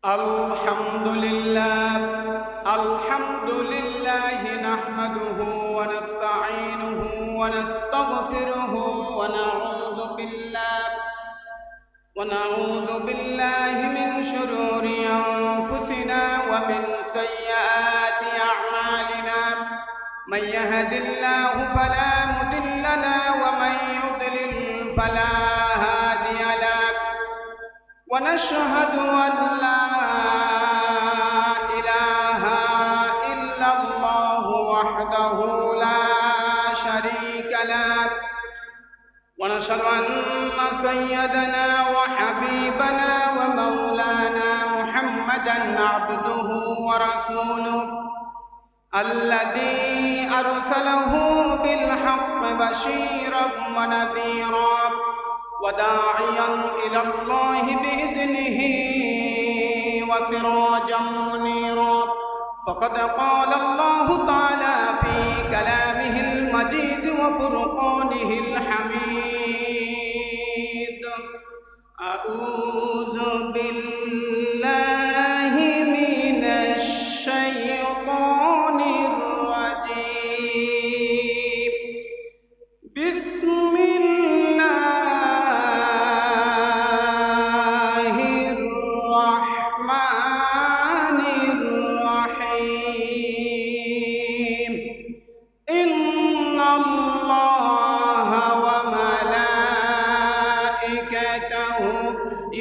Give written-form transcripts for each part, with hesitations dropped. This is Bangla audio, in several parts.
الحمد لله نحمده ونستعينه ونستغفره ونعوذ بالله من شرور أنفسنا ومن سيئات أعمالنا. من يهد الله فلا مضل له ومن يضلل فلا هادي له. ونشهد أن لا إله إلا الله وحده لا شريك له. ونشهد أن سيدنا وحبيبنا ومولانا محمدا عبده ورسوله الذي أرسله بالحق بشيرا ونذيرا وداعيا إلى الله بإذنه وسراجا منيرا. فقد قال الله تعالى في كلامه المجيد وفرقانه الحميد: أعوذ بالله من الشيطان الرجيم. بسم الله الرحمن الرحيم. إن الله وملائكته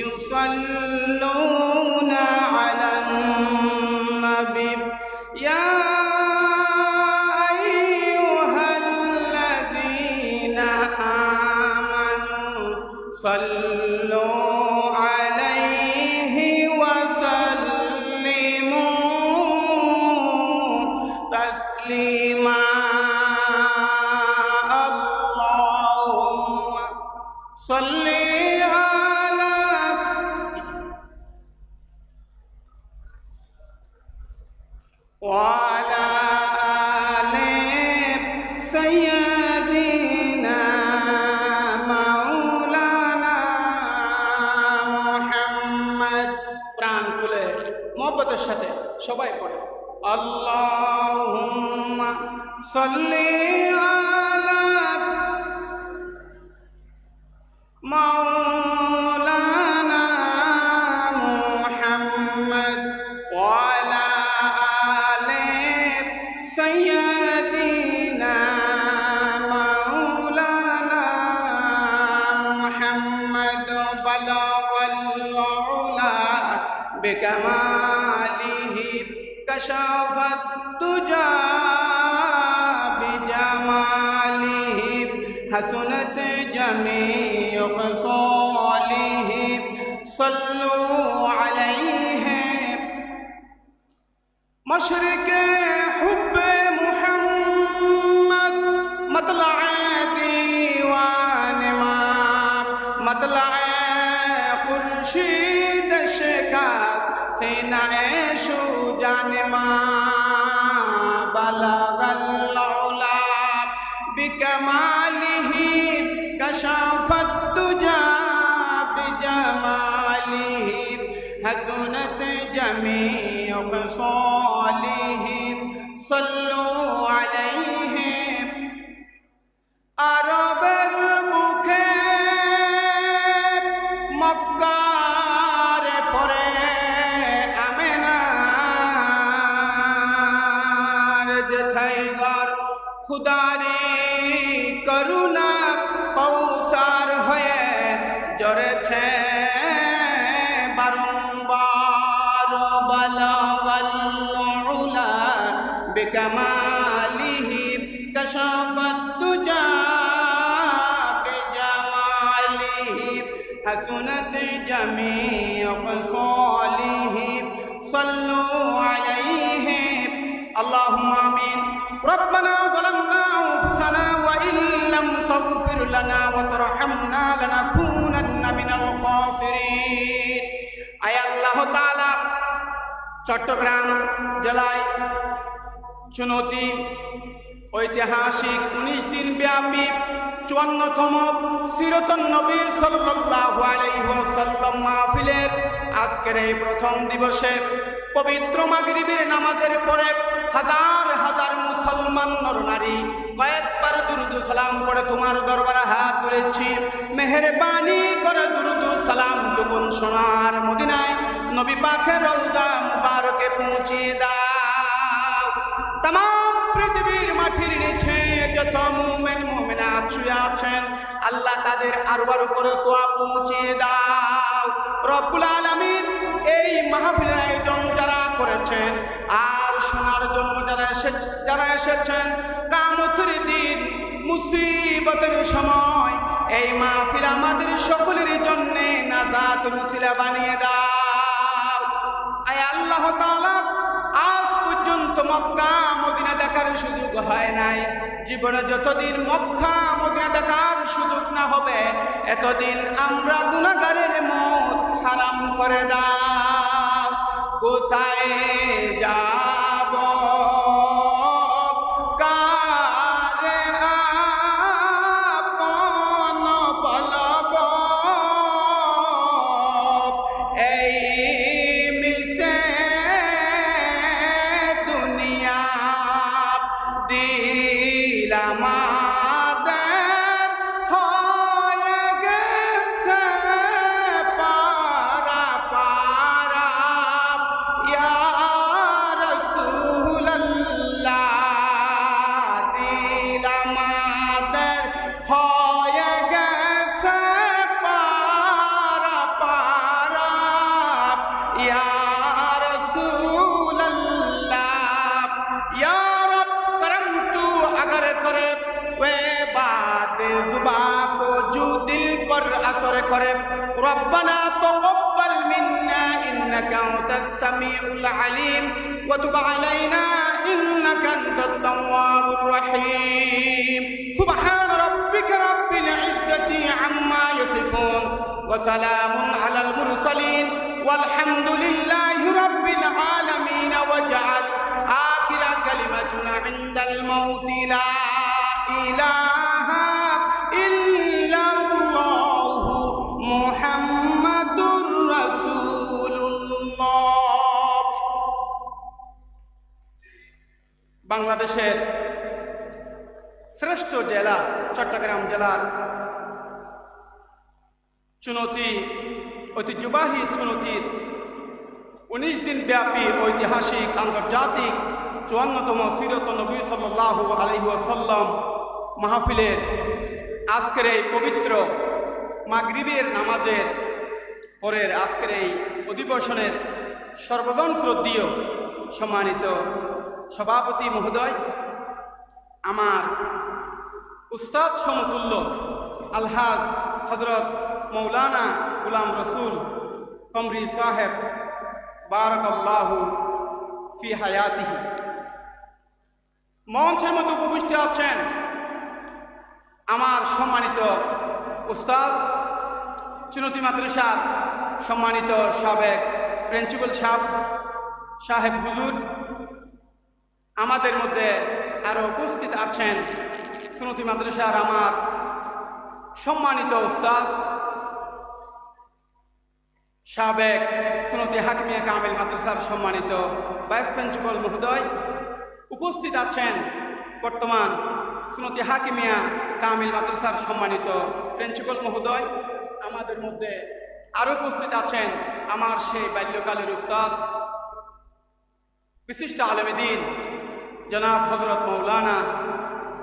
يصلون على النبي يا أيها الذين آمنوا صلوا عليه وسلموا تسليما. اللهم صل على وعلى آل سيدنا مولانا محمد। প্রাণ খুলে মহব্বতের সাথে সবাই পড়ে আল্লাহুম্মা সাল্লি আলা مولانا محمد وعلى آل سيدنا مولانا محمد. بلغ العلا بكماله كشف الدجى بجماله حسنت جميع خصاله. صلوا عليه مشرق حب محمد مطلع ديوان ما مطلع خورشید شکست سینه شوجان ما. بلغ العلا بكماله كشف الدجى بجماله حسنت جميع خصاله. صلوا عليه. আরবের বুকে মক্কার পরে আমেনার যেথায় ঘর খুদারি করুণা কৌসার হয়ে জড়েছে বারংবার। বালাগাল উলা বিকামালিহি কাশাফাত দুজা বিজামালিহি হাসুনাত জামিউ খসালিহি। সাল্লু আলাইহি। اللهم آمين. ربنا ظلمنا أنفسنا وإن لم تغفر لنا وترحمنا لنكونن من الخاسرين. আয় আল্লাহ তাআলা, চট্টগ্রাম জেলায় চুনতি ঐতিহাসিক 19 দিন ব্যাপী 54তম সিরাতুন নবী সাল্লাল্লাহু আলাইহি ওয়াসাল্লাম মাহফিলের আজকের এই প্রথম দিবসে পবিত্র মাগরিবের নামাজের পরে হাজার হাজার মুসলমান নরনারী কয়েকবার দুরুদ সালাম পড়ে তোমার দরবারে হাত তুলেছি। মেহেরবানি করে দুরুদ সালাম দুগুণ সোনার মদিনায় নবী পাকের রওজা মুবারকে পৌঁছিয়ে দাও। तमाम পৃথিবীর মাটির নিচে যত মুমিন মুমিনাত শুয়ে আছেন আল্লাহ তাদের আরওয়ার উপরে সওয়াব পৌঁছিয়ে দাও। রব্বুল আলামিন এই মাহফিলের আয়োজন যারা করেছেন আর শোনার জন্য যারা এসেছেন কিয়ামতের দিন মুসিবতের সময় এই মাহফিল আমাদের সকলের জন্য নাজাতের উসিলা বানিয়ে দাও। আয় আল্লাহ তাআলা, আজ পর্যন্ত মক্কা মদিনা দেখার সুযোগ হয় নাই, জীবনে যতদিন মক্কা মদিনা দেখার সুযোগ না হবে এতদিন আমরা গুনাহগারের মওত হারাম করে দাও। কোথায় যাব কারে আপন বলব, এই মিশে দুনিয়া দিল আমাদের হয়ে গেছে পারা পারা ইয়া রাসূলুল্লাহ, দিল আমাদের হয়ে গেছে পারা পারা ইয়া রাসূলুল্লাহ। ইয়া রব করম তু अगर करे वे बात जुबा को जो दिल पर असर करे। रब्बना तक़ब्बल मिन्ना इन्नका अंतस समीउल अलीम व तुब अलैना इन्नका अंतत तव्वाबुर रहीम। सुब्हान रब्बिका रब्बिल इज्जति अम्मा यसिफून व सलामुन अलल मुरसलीन वल्हम्दुलिल्लाहि रब्बिल आलमीन। वजअल आखिर कलिमतुना इंदल मौत ला इलाहा इल्लल्लाहु मुहम्मदुर রাসূলুল্লাহ। বাংলাদেশের শ্রেষ্ঠ জেলা চট্টগ্রাম জেলার চুনতি ঐতিহ্যবাহী চুনতির 19 দিন ব্যাপী ঐতিহাসিক আন্তর্জাতিক 54তম সিরাতুন নবী সাল্লাল্লাহু আলাইহি ওয়াসাল্লাম মাহফিলের আজকের এই পবিত্র মাগরিবের নামাজের পরের আজকের এই অধিবেশনের সর্বজন শ্রদ্ধেয় সম্মানিত সভাপতি মহোদয়, আমার উস্তাদ সমতুল্য আলহাজ হযরত মৌলানা গুলাম রসুল কমরি সাহেব বারাকাল্লাহু ফি হায়াতিহি, মঞ্চের মধ্যে উপবিষ্ট আছেন আমার সম্মানিত উস্তাদ চুনতি মাদ্রাসার সম্মানিত সাবেক প্রিন্সিপাল সাহেব হুজুর, আমাদের মধ্যে আরো উপস্থিত আছেন চুনতি মাদ্রাসার আমার সম্মানিত উস্তাদ সাবেক চুনতি হাকিমিয়া কামিল মাদ্রাসার সম্মানিত ভাইস প্রিন্সিপাল মহোদয়, উপস্থিত আছেন বর্তমান চুনতি হাকিমিয়া কামিল মাদ্রাসার সম্মানিত প্রিন্সিপাল মহোদয়, আমাদের মধ্যে আরো উপস্থিত আছেন আমার সেই বাল্যকালের উস্তাদ বিশিষ্ট আলেমে দ্বীন জনাব হযরত মৌলানা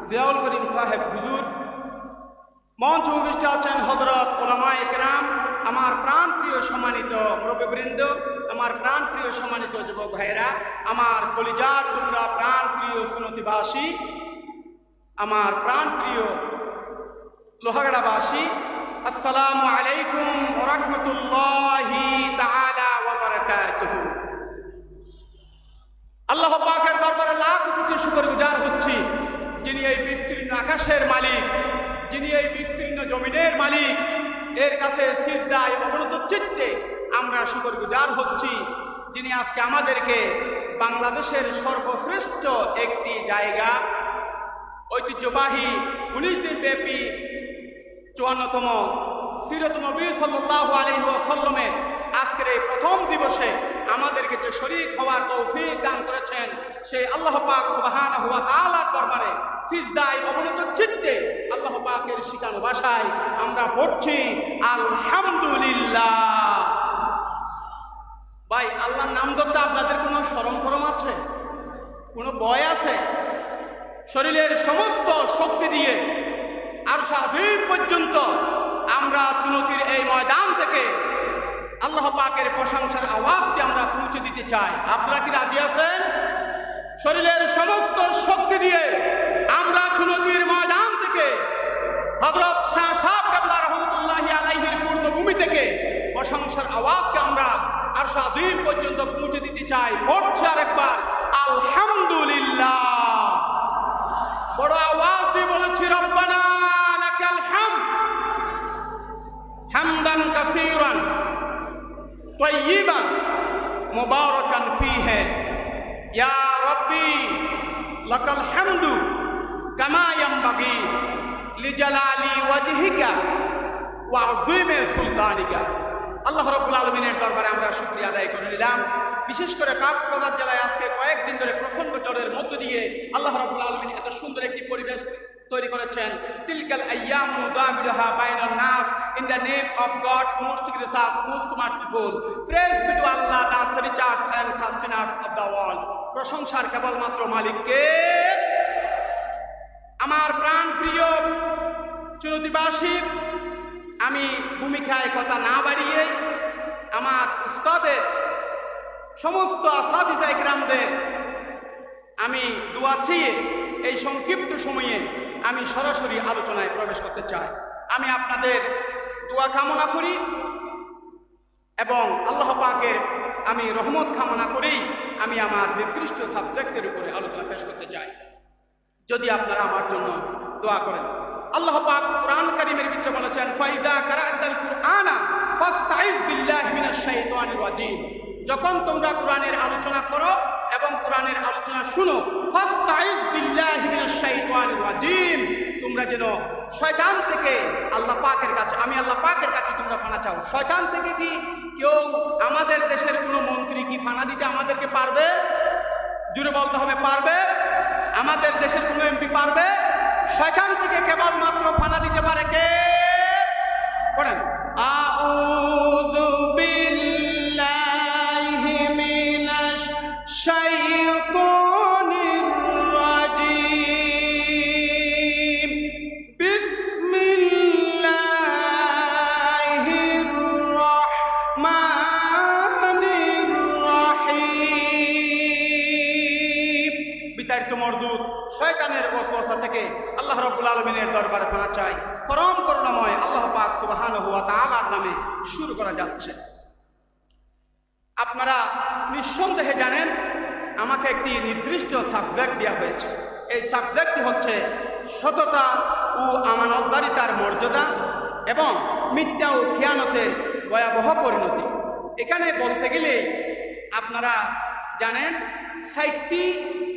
জিয়াউল করিম সাহেব হুজুর, মঞ্চ উপবিষ্ট আছেন হযরত উলামায়ে কেরাম, আমার প্রাণ প্রিয় সম্মানিত মুরব্বিবৃন্দ, আমার প্রাণ প্রিয় সম্মানিত যুবক ভাইরা, আমার কলিজার টুকরা প্রাণ প্রিয় সুনতিবাসী, আমার প্রাণ প্রিয় লোহাগাড়াবাসী, আসসালামু আলাইকুম ওয়া রাহমাতুল্লাহি তাআলা ওয়া বারাকাতুহু। আল্লাহ পাকের দরবারে লাখ কোটি শুকরগুজার হচ্ছি, যিনি এই বিস্তীর্ণ আকাশের মালিক, যিনি এই বিস্তীর্ণ জমিনের মালিক, এর কাছে সিজদায় অবনত চিত্তে আমরা শুকরগুজার হচ্ছি, যিনি আজকে আমাদেরকে বাংলাদেশের সর্বশ্রেষ্ঠ একটি জায়গা ঐতিহ্যবাহী 19 দিন ব্যাপী 54তম সিরাত নবী সাল্লাল্লাহু আলাইহি ওয়াসাল্লামের আজকের এই প্রথম দিবসে আমাদেরকে যে শরীক হওয়ার তৌফিক দান করেছেন সেই আল্লাহ পাক সুবহানাহু ওয়া তাআলার দরবারে সিজদায় অবনত চিত্তে আল্লাহ পাকের শিখানো ভাষায় আমরা পড়ছি আলহামদুলিল্লাহ। ভাই, আল্লাহর নাম ধরতে আপনাদের কোনো শরম ফরম আছে? কোনো ভয় আছে? শরীরের সমস্ত শক্তি দিয়ে আরশ আযীম পর্যন্ত আমরা চুনতির এই ময়দান থেকে আল্লাহ পাকের প্রশংসার আওয়াজকে আমরা পৌঁছে দিতে চাই। আপনারা কি রাজি আছেন? শরীরের সমস্ত শক্তি দিয়ে আমরা চুনতির ময়দান থেকে হযরত শাহ সাহেব কেবলা রাহমাতুল্লাহি আলাইহির পূর্ণভূমি থেকে প্রশংসার আওয়াজকে আমরা আরশ আযীম পর্যন্ত পৌঁছে দিতে চাই। পড়ছি আরেকবার আলহামদুলিল্লাহ। বড় আওয়াজ দিয়ে বলেছি রব্বানা লাকাল হামদ হামদান কাসীরান তাইয়িবান মুবারাকান ফীহি ইয়া রাব্বি লাকাল হামদু কামা ইয়ানবাগি লিজালালি ওয়াজহিকা ওয়া আযীমি সুলতানিকা। আল্লাহ রাব্বুল আলামিনের দরবারে আমরা শুকরিয়া আদায় করে নিলাম। বিশেষ করে কক্সবাজার জেলায় আজকে কয়েকদিন ধরে প্রচন্ড জ্বরের মধ্য দিয়ে আল্লাহ রাব্বুল আলামিন এত সুন্দর একটি পরিবেশ তৈরি করেছেন। তিলকাল আইয়াম মুদাবিলহা বাইনান নাস in the name of God most gracious most merciful. Praise be to Allah the cherishers and sustainers of the world. প্রশংসার কেবলমাত্র মালিককে। আমার প্রাণ প্রিয় চুনতিবাসী, আমি ভূমিকায় কথা না বাড়িয়ে আমার উস্তাদের সমস্ত আসাদিজা ইকরামদের আমি দোয়া চেয়ে এই সংক্ষিপ্ত সময়ে আমি সরাসরি আলোচনায় প্রবেশ করতে চাই। আমি আপনাদের দোয়া কামনা করি এবং আল্লাহ পাকের আমি রহমত কামনা করেই আমি আমার নির্দিষ্ট সাবজেক্টের উপরে আলোচনা পেশ করতে চাই, যদি আপনারা আমার জন্য দোয়া করেন। আল্লাহ পাক কোরআন কারীমের ভিতরে বলেছেন ফাইদা কারাতাল কুরআনা ফাস্তাইজ বিল্লাহি মিনাশ শাইতানির রাজিম। যখন তোমরা কোরআনের আলোচনা করো এবং কোরআনের আলোচনা শুনো, ফাস্তাইজ বিল্লাহি মিনাশ শাইতানির রাজিম, তোমরা যেন শয়তান থেকে আল্লাহ পাকের কাছে, আমি আল্লাহ পাকের কাছে তোমরা পানা চাও। শয়তান থেকে কি কেউ, আমাদের দেশের কোনো মন্ত্রী কি পানা দিতে আমাদেরকে পারবে? জুড়ে বলতে হবে, পারবে? আমাদের দেশের কোনো এমপি পারবে? শয়তান থেকে কেবলমাত্র পানা দিতে পারে কে? পড়েন আউযু বিল্লাহি মিনাশ শাইতানির রাজিম বিসমিল্লাহির রাহমানির রাহিম। বিতাড়িত মরদুদ শয়তানের ওয়াসওয়াসা থেকে আল্লাহ রাব্বুল আলামিনের দরবারে পানা চাই। পরম করুণাময় আল্লাহ পাক সুবহানাহু ওয়া তাআলার নামে শুরু করা যাচ্ছে। আপনারা নিঃসন্দেহে জানেন আমাকে একটি নির্দিষ্ট সাবজেক্ট দেওয়া হয়েছে। এই সাবজেক্টটি হচ্ছে সততা ও আমানতদারিতার মর্যাদা এবং মিথ্যা ও খিয়ানতের ভয়াবহ পরিণতি। এখানে বলতে গেলে আপনারা জানেন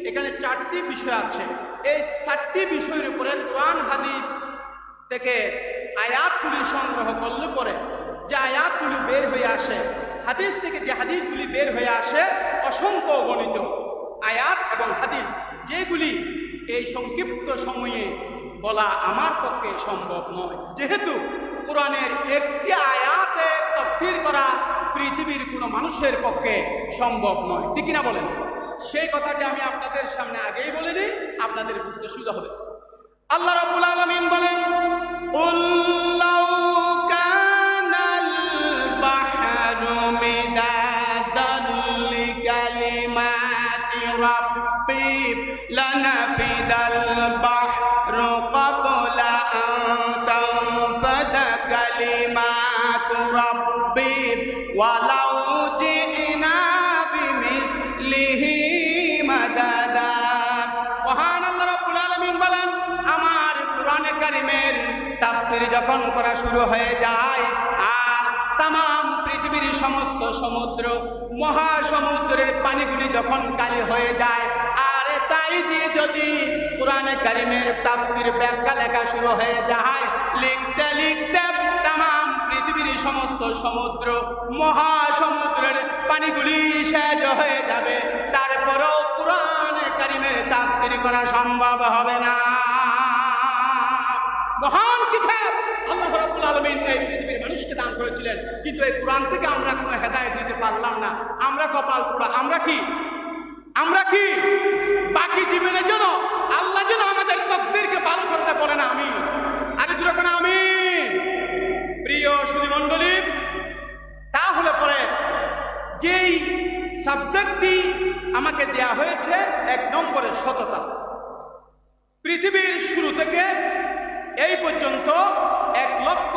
এখানে 4টি বিষয় আছে। এই 4টি বিষয়ের উপরে কোরআন হাদিস থেকে আয়াতগুলি সংগ্রহ করলে পরে যে আয়াতগুলি বের হয়ে আসে, হাদিস থেকে যে হাদিসগুলি বের হয়ে আসে, অসংখ্য গণিত আয়াত এবং হাদিস, যেগুলি এই সংক্ষিপ্ত সময়ে বলা আমার পক্ষে সম্ভব নয়, যেহেতু কোরআনের একটি আয়াতে তাফসীর করা পৃথিবীর কোনো মানুষের পক্ষে সম্ভব নয়। ঠিক কিনা বলেন? সেই কথাটি আমি আপনাদের সামনে আগেই বলে নিই, আপনাদের বুঝতে সুবিধা হবে। আল্লাহ রাব্বুল আলামিন বলেন কুল লাউ কানাল বাহরু মিদাদান লিকালিমাতি রাব্বি লানাফিদাল বাহরু ক্বাবলা আন তানফাদা কালিমাতু রাব্বি ওয়ালাউ জি'না বিমিসলিহি মাদাদা। মহান আল্লাহ রাব্বুল আলামিন বলেন, আমার কোরআনে কারীমের তাফসীর যখন করা শুরু হয়ে যায় আর তামাম পৃথিবীর সমস্ত সমুদ্র মহাসমুদ্রের পানিগুলি যখন কালি হয়ে যায়, আর তাই দিয়ে যদি কোরআনে কারীমের তাফসীর ব্যাখ্যা লেখা শুরু হয়ে যায়, লিখতে লিখতে তামাম পৃথিবীর সমস্ত সমুদ্র মহাসমুদ্রের পানিগুলি শেষ হয়ে যাবে, তারপরেও কুরআনে কারীমের তাফসীর করা সম্ভব হবে না। মহান কিতাব আল্লাহ রাব্বুল আলামিন এই পৃথিবীর মানুষকে দান করেছিলেন, কিন্তু এই কুরআন থেকে আমরা কোনো হেদায়েত নিতে পারলাম না। আমরা কপাল পোড়া। আমরা কি বাকি জীবনের জন্য আল্লাহ যেন আমাদের তকদীরকে ভালো করতে বলে না। আমি আরে যখন আমি প্রিয় সুধীমণ্ডলী, তাহলে পরে যেই সাবজেক্টটি আমাকে দেয়া হয়েছে 1 নম্বরের সততা। পৃথিবীর শুরু থেকে এই পর্যন্ত 1 লক্ষ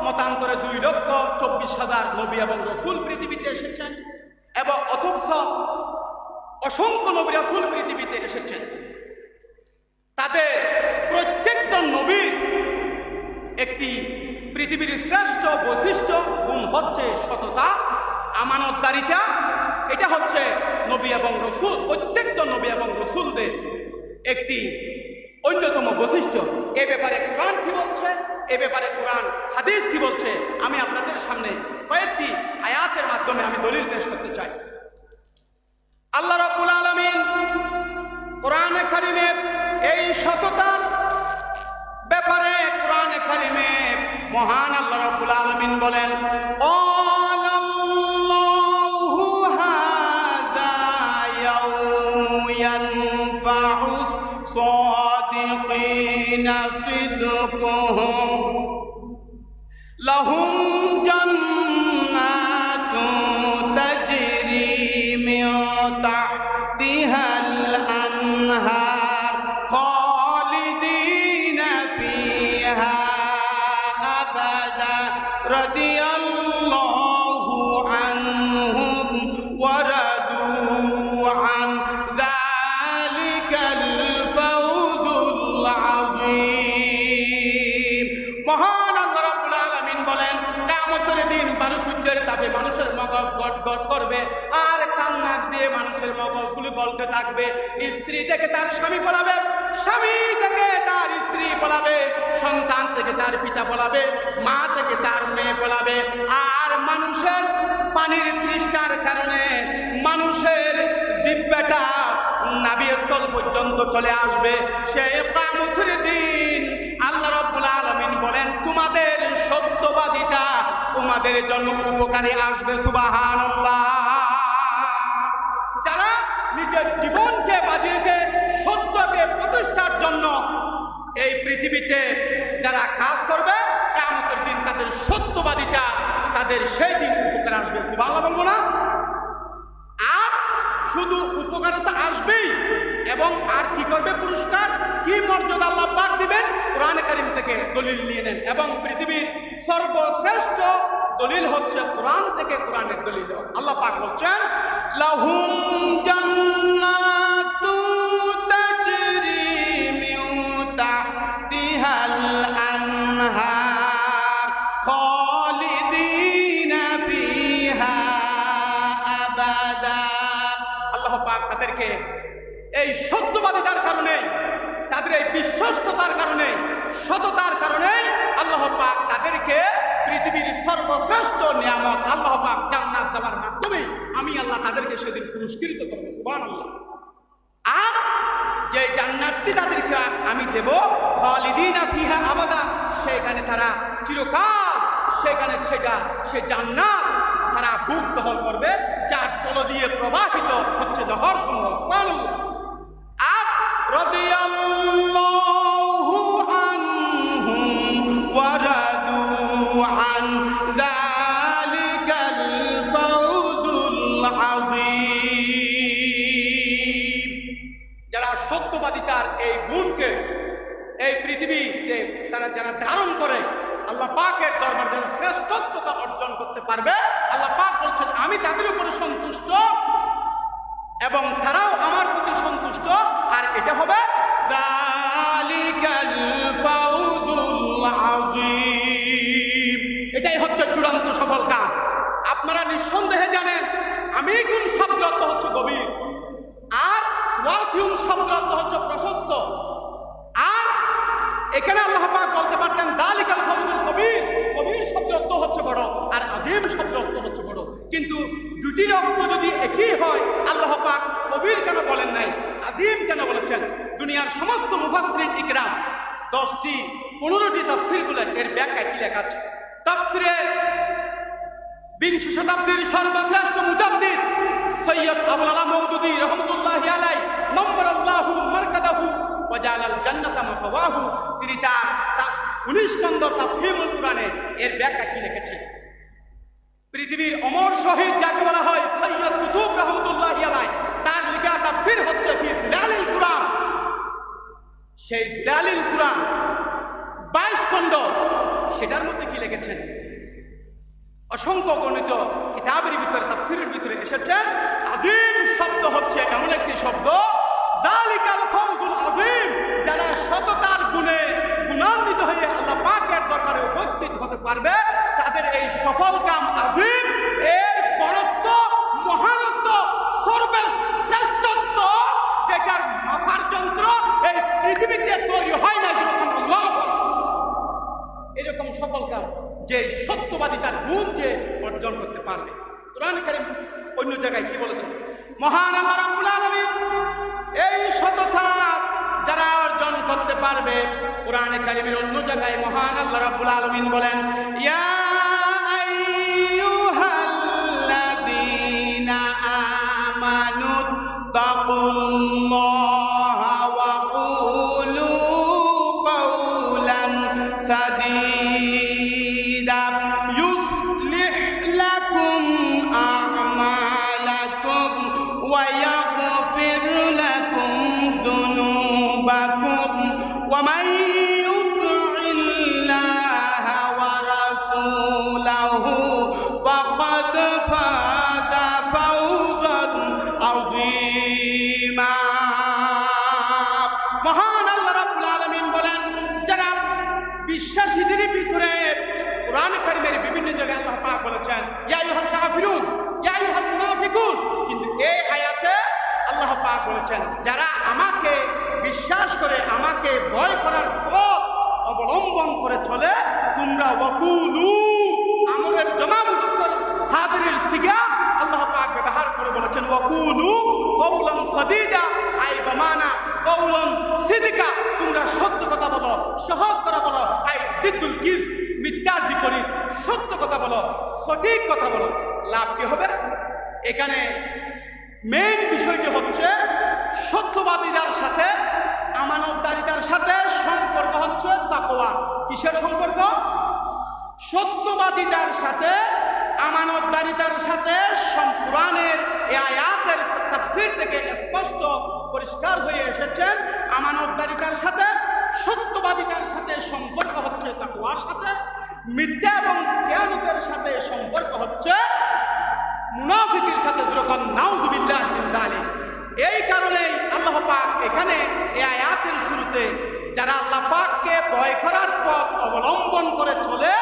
মতান্তরে 2,24,000 নবী এবং রসুল পৃথিবীতে এসেছেন, এবং অথচ অসংখ্য নবী রাসূল পৃথিবীতে এসেছেন। তাদের প্রত্যেকজন নবীর একটি পৃথিবীর শ্রেষ্ঠ বৈশিষ্ট্য গুণ হচ্ছে সততা, আমানতদারিতা। এটা হচ্ছে নবী এবং রসুল, প্রত্যেকজন নবী এবং রসুলদের একটি অন্যতম বৈশিষ্ট্য। এ ব্যাপারে কোরআন কি বলছে, এ ব্যাপারে কোরআন হাদিস কি বলছে, আমি আপনাদের সামনে কয়েকটি আয়াতের মাধ্যমে আমি দলিল পেশ করতে চাই। আল্লাহ রাব্বুল আলামিন কোরআনে কারীমে এই সততার ব্যাপারে কোরআনে কারীমে মহান আল্লাহ রাব্বুল আলামিন বলেন, আল্লাহু হাযা ইয়াউমু ইয়ানফাউস সাদিকিনা সিদকুহুম লাহুম জান্নাতুন তাজরি মিন তাহতিহাল আনহার খালিদিনা ফিহা আবাদা রাদিয়াল্লাহু আনহুম ওয়া রাদু আন যালিকাল ফাওজুল আযীম। মহান আল্লাহ রাব্বুল আলামিন বলেন, কিয়ামতের দিন বালুকুজ্জের তাপে মানুষের মগজ গটগট করবে, আর কান্নার দিয়ে মানুষের মগজগুলো গলতে থাকবে। স্ত্রী থেকে তার স্বামী পলাবে, স্বামী থেকে তার স্ত্রী পলাবে, সন্তান থেকে তার পিতা পলাবে, মা থেকে তার মেয়ে পলাবে। আর মানুষের পানির তৃষ্ণার কারণে মানুষের জিহ্বাটা নাভিস্থল পর্যন্ত চলে আসবে। সেই কিয়ামতের দিন আল্লাহ রাব্বুল আলামিন বলেন, তোমাদের সত্যবাদিতা তোমাদের জন্য উপকারে আসবে। সুবহানাল্লাহ। যারা নিজের জীবনকে বাজি রেখে সত্যকে প্রতিষ্ঠার জন্য এই পৃথিবীতে যারা কাজ করবে, কিয়ামতের দিন তাদের সত্যবাদিতা তাদের সেই দিন উপকারে আসবে। সুবহানাল্লাহ বলবো না? আর শুধু উপকারিতা আসবেই, এবং আর কি করবে? পুরস্কার কি মর্যাদা আল্লাহ পাক দিবেন কোরআনে কারীম থেকে দলিল নিয়ে নেন। এবং পৃথিবীর সর্বশ্রেষ্ঠ দলিল হচ্ছে কোরআন থেকে কোরআনের দলিল। আল্লাহ পাক বলছেন, লাহুম জান্নাতুন তাজরি মিন তাহতিহাল আনহার খালিদিনা ফিহা আবাদা। আল্লাহ পাক তাদেরকে এই সত্যবাদিতার কারণে, তাদের এই বিশ্বস্ততার কারণে, সততার কারণে আল্লাহ পাক তাদেরকে পৃথিবীর সর্বশ্রেষ্ঠ নিয়ামত আল্লাহ পাক জান্নাত দেওয়ার মাধ্যমে আমি আল্লাহ তাদেরকে সেদিন পুরস্কৃত করব। সুবহানাল্লাহ। আর যে জান্নাতটি তাদেরকে আমি দেব, খালিদিনা ফিহা আবাদা, সেখানে তারা চিরকাল সেখানে সে জান্নাত তারা বুক দখল করবে, যার তল দিয়ে প্রবাহিত হচ্ছে নহর সমূহ। সুবহানাল্লাহ। আর রাদিয়াল্লাহু আনহুম ওয়া রাদু আন যালিকাল ফাওজুল আযীম। যারা সত্যবাদিতার এই গুণকে এই পৃথিবীতে তারা যারা ধারণ করে, আল্লাহ পাকের দরবারে যারা শ্রেষ্ঠত্বতা অর্জন করতে পারবে, আল্লাহ পাক বলছেন আমি তাদের উপরে সন্তুষ্ট এবং তারাও আমার প্রতি সন্তুষ্ট। আর এটা হবে যালিকাল ফাওজুল আযীম। এটাই হচ্ছে চূড়ান্ত সফল কাজ। আপনারা নিঃসন্দেহে জানেন আমিকুন শব্দ অর্থ হচ্ছে গভীর, আর ওয়াসিউন শব্দ অর্থ হচ্ছে প্রশস্ত। আর এখানে আল্লাহ পাক বলতে পারতেন যালিকাল আযীম শব্দ অর্থ হচ্ছে বড়, কিন্তু দুটির অর্থ যদি একই হয় আল্লাহ পাক কবির কেন বলেন নাই, আযীম কেন বলেছেন? দুনিয়ার সমস্ত মুফাসসিরিন ইকরাম 10টি 15টি তাফসীর গুলো এর ব্যাখ্যা কি লেখা আছে। তাফসীরে বিংশ শতাব্দীর সর্বশ্রেষ্ঠ মুজাদ্দিদ সৈয়দ আবুল আলা মওদুদী রাহমাতুল্লাহি আলাইহি নম্বরাল্লাহু মারকাদাহু ওয়া জাআলাল জান্নাতা মাসওয়াহু, তিনি তার 19 খণ্ড তাফসীরুল কোরআনে এর ব্যাখ্যা কি লিখেছেন। পৃথিবীর অমর শহীদ যাকে বলা হয় সৈয়দ কুতুব রাহমাতুল্লাহি আলাইহি, তার লেখা তাফসীর হচ্ছে ফি জিলালিল কোরআন। সেই জিলালিল কোরআন 22 খণ্ড, সেটার মধ্যে কি লিখেছেন? অসংখ্য গণিত কিতাবের ভিতরে তাফসীরের ভিতরে এসেছে আযীম শব্দ হচ্ছে এমন একটি শব্দ, যালিকাল ফাওজুল আযীম, যারা সততার গুণে গুণান্বিত হয়ে আল্লাহ পাকের দরবারে উপস্থিত হতে পারবে তাদের এই সফল কাম আযীম। এর বড়ত্ব, মহানত্ব, সর্বশ্রেষ্ঠত্ব দেখার মাফার যন্ত্র এই পৃথিবীতে তৈরি হয় না। যেরকম আল্লাহ এরকম সফল কাম যে সত্যবাদিতার গুণ যে অর্জন করতে পারবে। কোরআনে কারীম অন্য জায়গায় কি বলেছেন? মহান আল্লাহ রাব্বুল আলামিন এই সততা যারা অর্জন করতে পারবে, কোরআনে কারীমের অন্য জায়গায় মহান আল্লাহ রাব্বুল আলামিন বলেন, ইয়া আইয়ুহাল্লাযীনা আমানু তাকুল্লাহা ওয়া কুলু কাওলান সাদীদা ইউসলিহ লাকুম আ'মালাকুম ওয়া ইয়াগফির লাকুম যুনুবাকুম ওয়া মান ইউতি'িল্লাহা ওয়া রাসূলাহু ফাকাদ ফাযা ফাওজান আযীমা। মহান আল্লাহ রাব্বুল আলামিন বলেন, যারা বিশ্বাসীদের ভিতরে কোরআন কারীমের বিভিন্ন জায়গায় আল্লাহ পাক বলেছেন ইয়া আইয়ুহাল কাফিরুন ইয়া আইয়ুহাল মুনাফিকুন, কিন্তু এই আয়াতে আল্লাহ পাক বলেছেন যারা আমাকে বিশ্বাস করে আমাকে ভয় করার পথ অবলম্বন করে চলে, তোমরা ওয়াকুলু আমরের জমা মুযক্কার হাজিরিল সিগা আল্লাহ পাক ব্যবহার করে বলেছেন ওয়াকুলু কাওলান সাদীদা, আই বামানা কাওলান সিদকা, তোমরা সত্য কথা বলো, সহজ কথা বলো, আই দিদুল কিজ, মিথ্যার বিপরীত সত্য কথা বলো, সঠিক কথা বলো। লাভ কি হবে? এখানে মেইন বিষয়টি হচ্ছে সত্যবাদীদের সাথে আমানতদারিতার সাথে সম্পর্ক হচ্ছে তাকওয়া। কিসের সম্পর্ক? সত্যবাদীদের সাথে আমানতদারিতার সাথে। কোরআনের এই আয়াতের তাফসীর থেকে স্পষ্ট পরিষ্কার হয়ে এসেছেন আমানতদারিতার সাথে সত্যবাদিতার সাথে সম্পর্ক হচ্ছে তাকওয়ার সাথে, মিথ্যা এবং কিয়ামতের সাথে সম্পর্ক হচ্ছে মুনাফিকের সাথে। যখন নাউযুবিল্লাহি মিন যালিক, এই কারণেই আল্লাহ পাক এখানে এই আয়াতের শুরুতে যারা আল্লাহ পাককে ভয় করার পথ অবলম্বন করে চলে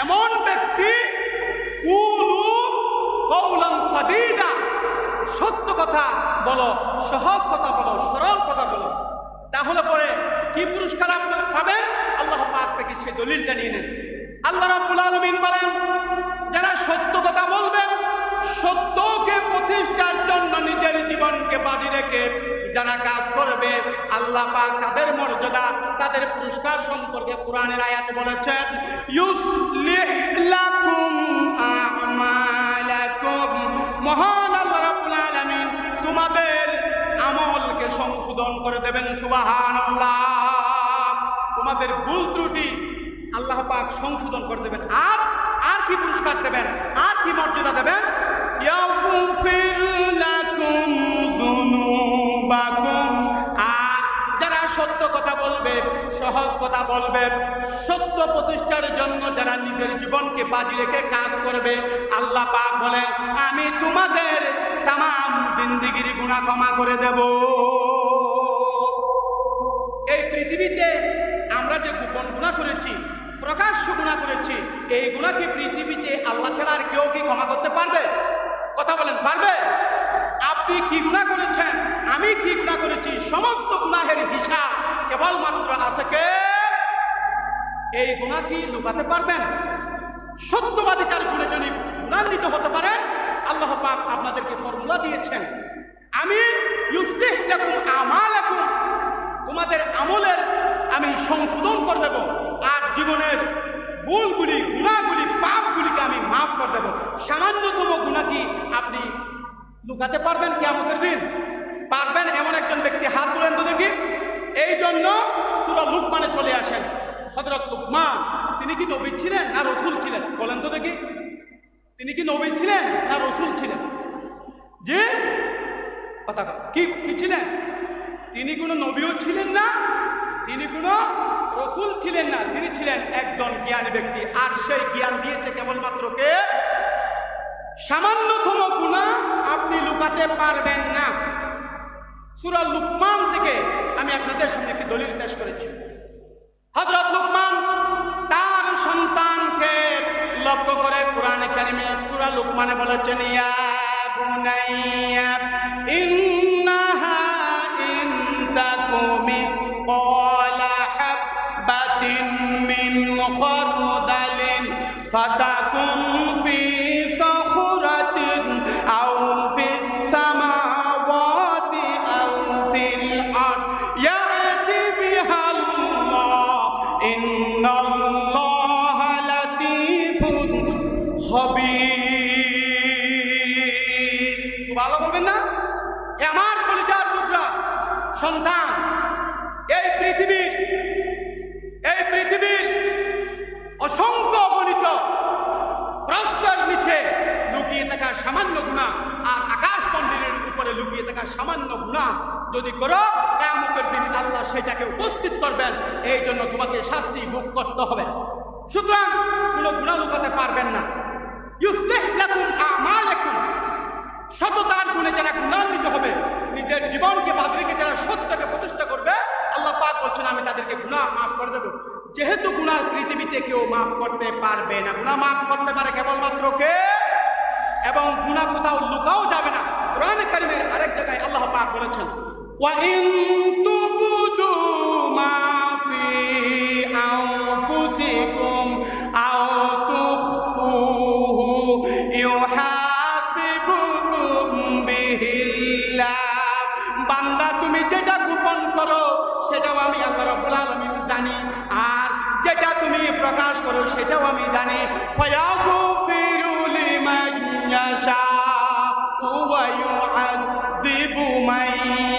এমন ব্যক্তি কুলু কাওলান সাদীদা, সত্য কথা বলো, সহজ কথা বলো, সরল কথা বলো, তাহলে পরে কি পুরস্কার আপনারা পাবেন? আল্লাহ পাক থেকে সেই দলিলটা নিয়ে নেন। আল্লাহ রাব্বুল আলামিন বলেন, যারা সত্য কথা বলবে, সত্যকে প্রতিষ্ঠার জন্য নিজের জীবনকে বাজি রেখে যারা কাজ করবে, আল্লাহ পাক তাদের মর্যাদা, তাদের পুরস্কার সম্পর্কে কোরআনের আয়াতে বলেছেন ইউসলিহ লাকুম আ'মালাকুম, মহান আল্লাহ রাব্বুল আলামিন তোমাদের আমলকে সংশোধন করে দেবেন। সুবহানাল্লাহ। তোমাদের ভুল ত্রুটি আল্লাহ পাক সংশোধন করে দেবেন। আর আর কি পুরস্কার দেবেন? আর কি মর্যাদা দেবেন? ইয়াগফির লাকুম যুনুবাকুম, আর যারা সত্য কথা বলবে, সহজ কথা বলবে, সত্য প্রতিষ্ঠার জন্য যারা নিজের জীবনকে বাজি রেখে কাজ করবে, আল্লাহ পাক বলেন আমি তোমাদের তামাম জিন্দেগির গুনাহ ক্ষমা করে দেব। এই পৃথিবীতে আমরা যে গোপন গুনাহ করেছি, প্রকাশ্য গুনাহ করেছি, এই গুনাহ কি পৃথিবীতে আল্লাহ ছাড়া আর কেউ কি ক্ষমা করতে পারবে? কথা বলেন, পারবে? আপনি কি গুনাহ করেছেন, আমি কি গুনাহ করেছি, সমস্ত গুনাহের হিসাব কেবলমাত্র আছে কে? এই গুনাহ কি লুকাতে পারবেন? সত্যবাদিতার গুণে যদি গুণান্বিত হতে পারেন, আল্লাহ পাক আপনাদেরকে ফর্মুলা দিয়েছেন, আমি ইউসলিহ লাকুম আমালাকুম, তোমাদের আমলের আমি সংশোধন করে দেব, আর জীবনের ভুলগুলি, গুনাহগুলি, পাপগুলিকে আমি মাফ করে দেব। সামান্যতম গুনাহ কি আপনি লুকাতে পারবেন কিয়ামতের দিন? পারবেন? এমন একজন ব্যক্তি হাত তুলেন তো দেখি। এই জন্য সূরা লুকমানে চলে আসেন। হযরত লুকমান তিনি কি নবী ছিলেন না রাসূল ছিলেন? বলেন তো দেখি, তিনি কি নবী ছিলেন না রাসূল ছিলেন? যে কথা কি কি ছিলেন? তিনি কোনো নবীও ছিলেন না, তিনি কোনো রাসূল ছিলেন না, তিনি ছিলেন একজন জ্ঞানী ব্যক্তি। আর সেই জ্ঞান দিয়েছে কেবলমাত্র কে? সামান্যতম গুনাহ আপনি লুকাতে পারবেন না। সূরা লুকমান থেকে আমি আপনাদের সামনে একটি দলিল পেশ করেছি। হযরত লুকমান তার সন্তানকে লক্ষ্য করে কোরআনে কারিমে সূরা লুকমানে বলেছেন, ইয়া বুনাইয়া ইন্নাহা ইন তাকু মিসকালা হাববাতিন মিন খারদালিন ফাতাকুন ফি সাখরাতিন আও ফিস সামাওয়াতি আও ফিল আরদ ইয়াতি বিহাল্লাহ ইন্নাল্লাহা লাতীফুন খবীর। সুবহানাল্লাহ বলবেন না? আমার কলিজার টুকরা সন্তান, এই পৃথিবীর অসংখ্য গণিত প্রস্তর নিচে লুকিয়ে থাকা সামান্য গুনাহ আর আকাশ মন্দিরের উপরে লুকিয়ে থাকা সামান্য গুনাহ যদি করো, কিয়ামতের দিন আল্লাহ সেটাকে উপস্থিত করবেন। এই জন্য তোমাকে শাস্তি ভোগ করতে হবে। সুতরাং কোনো গুনাহ লুকাতে পারবেন না। ইউসলিহ লাকুম আমালাকুম, সততার গুণে যারা গুণান্বিত হবে, নিজের জীবনকে বাদ রেখে যারা সত্যকে প্রতিষ্ঠা করবে, আল্লাহ পাক বলছেন আমি তাদেরকে গুনাহ মাফ করে দেব। যেহেতু গুনাহ পৃথিবীতে কেউ মাফ করতে পারবে না, গুনাহ মাফ করতে পারে কেবলমাত্র কে? এবং গুনাহ কোথাও লুকাও যাবে না। কোরআনে কারিমের আরেক জায়গায় আল্লাহ পাক বলেছেন, ওয়া ইন তুবদু মা ফি আনফুসিকুম আও তুখফুহু ইউহাসিবুকুম বিহিল্লাহ। বান্দা তুমি যেটা গোপন করো সেটাও আমি আল্লাহ রাব্বুল আলামিন জানি, আর যেটা তুমি প্রকাশ করো সেটাও আমি জানি। ফায়াগফিরু লিমান ইয়াশা ওয়া ইউআযিবু মান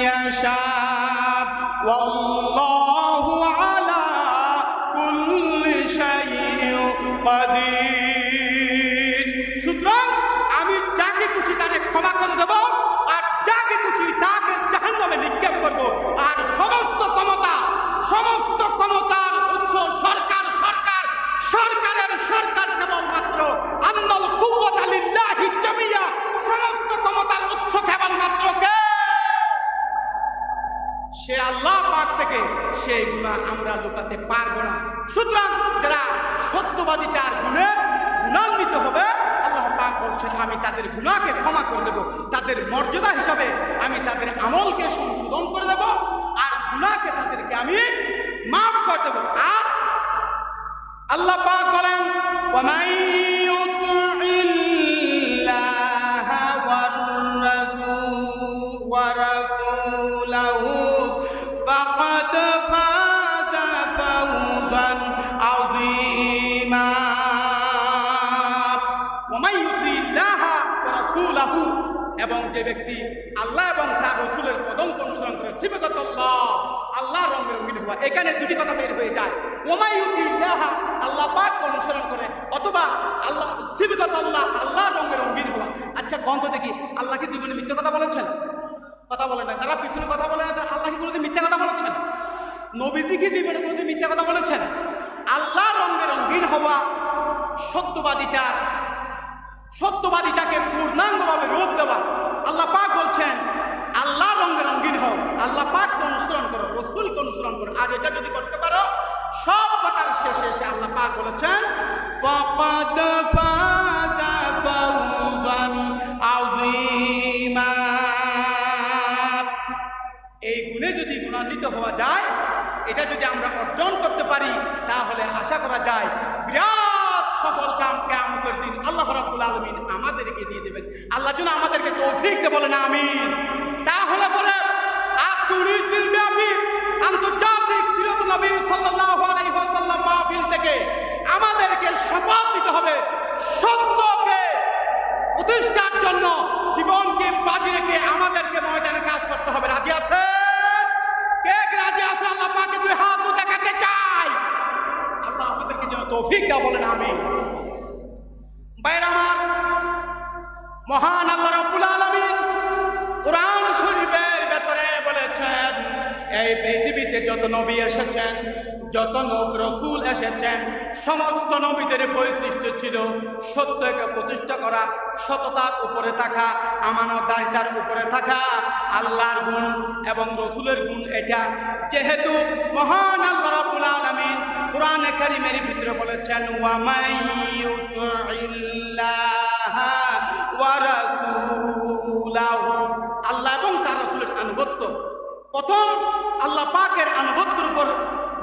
ইয়াশা ওয়াল্লাহু আলা কুল্লি শাইইন কাদির। সুতরাং আমি যাকে খুশি তাকে ক্ষমা করে দেব, আর যাকে খুশি তাকে জাহান্নামে নিক্ষেপ করব। আর সমস্ত ক্ষমতার উৎস সরকারের সরকার কেবলমাত্র আন্নাল কুওয়াতা লিল্লাহি জামিয়া, সমস্ত ক্ষমতার উৎস কেবলমাত্র কে? সে আল্লাহ পাক থেকে। সেই গুনাহ আমরা লুকাতে পারবো না। সুতরাং যারা সত্যবাদিতার গুণে গুণান্বিত হবে, আল্লাহ পাক বলছেন আমি তাদের গুনাহকে ক্ষমা করে দেব, তাদের মর্যাদা হিসাবে আমি তাদের আমলকে সংশোধন করে দেব, আর গুনাহকে তাদেরকে আমি মাফ করে দেব। আর আল্লাহ পাক বলেন, ওয়া মান ইউতি'ইল্লাহা ওয়ার রাসূলাহু ফাকাদ ফাযা ফাওজান আযীমা। ওয়া মান ইউতি'ইল্লাহা ওয়া রাসূলাহু, এবং যে ব্যক্তি আল্লাহ এবং তার রাসূলের পদঙ্ক অনুসরণ করে, সিবগাতুল্লাহ, আল্লাহ রঙে রঙিন হওয়া। এখানে দুটি কথা বের হয়ে যায়, ওয়া মান ইউতি'ইল্লাহা, আল্লাহ পাক অনুসরণ করে, অথবা আল্লাহ সিবগাতুল্লাহ, আল্লাহ রঙে রঙিন হওয়া। আচ্ছা গন্ধ দেখি, আল্লাহ কি জীবনে মিথ্যা কথা বলেছেন? কথা বলেন না। তারা পিছনে কথা বলে না, আল্লাহ কি কোনোদিন মিথ্যা কথা বলেছেন? নবীজি কি জীবনে কোনোদিন মিথ্যা কথা বলেছেন? আল্লাহ রঙে রঙিন হওয়া সত্যবাদিতাকে পূর্ণাঙ্গভাবে রূপ দেওয়া। আল্লাহ পাক বলছেন আল্লাহ রঙে রঙিন হও, আল্লাহ পাককে অনুসরণ করো, রাসূলকে অনুসরণ করো। আর এটা যদি করতে পারো, সব কথার শেষে এসে আল্লাহ পাক বলেছেন ফাকাদ ফাযা ফাওজান আযীমা। এই গুণে যদি গুণান্বিত হওয়া যায়, এটা যদি আমরা অর্জন করতে পারি, তাহলে আশা করা যায় বিরাট সফল কাম কিয়ামতের দিন আল্লাহ রাব্বুল আলামিন আমাদেরকে দিয়ে দেবেন। আল্লাহ যেন আমাদেরকে তৌফিক দেয়, বলেন আমিন। তাহলে বলে আজকে 19 দিন ব্যাপী আন্তর্জাতিক সিরাত নবী সাল্লাল্লাহু আলাইহি ওয়াসাল্লাম মাহফিল থেকে আমাদেরকে শপথ নিতে হবে সত্যকে প্রতিষ্ঠার জন্য জীবনকে বাজি রেখে আমাদেরকে ময়দানে কাজ করতে হবে। রাজি আছে? কে রাজি আছে? আল্লাহ পাকে দুই হাত দেখাতে চাই। আল্লাহ আমাদেরকে যেন তৌফিক দাও, বলেন আমিন। ভাইরা আমার, মহান আল্লাহ রাব্বুল আলামিন কোরআন শরীফের ভেতরে বলেছেন, এই পৃথিবীতে যত নবী এসেছেন, যত রাসূল এসেছেন, সমস্ত নবীদের বৈশিষ্ট্য ছিল সত্যকে প্রতিষ্ঠা করা, সততার উপরে থাকা, আমানতদারিতার উপরে থাকা, আল্লাহর গুণ এবং রাসূলের গুণ এটা। যেহেতু মহান আল্লাহ রাব্বুল আলামিন কোরআনে কারীমের ভিতরে বলেছেন, ওয়া মাইয়ুতিল্লাহা ওয়া রাসূলাহু, আল্লাহ এবং তার রাসূলের আনুগত্য। প্রথম আল্লাহ পাকের আনুগত্যের উপর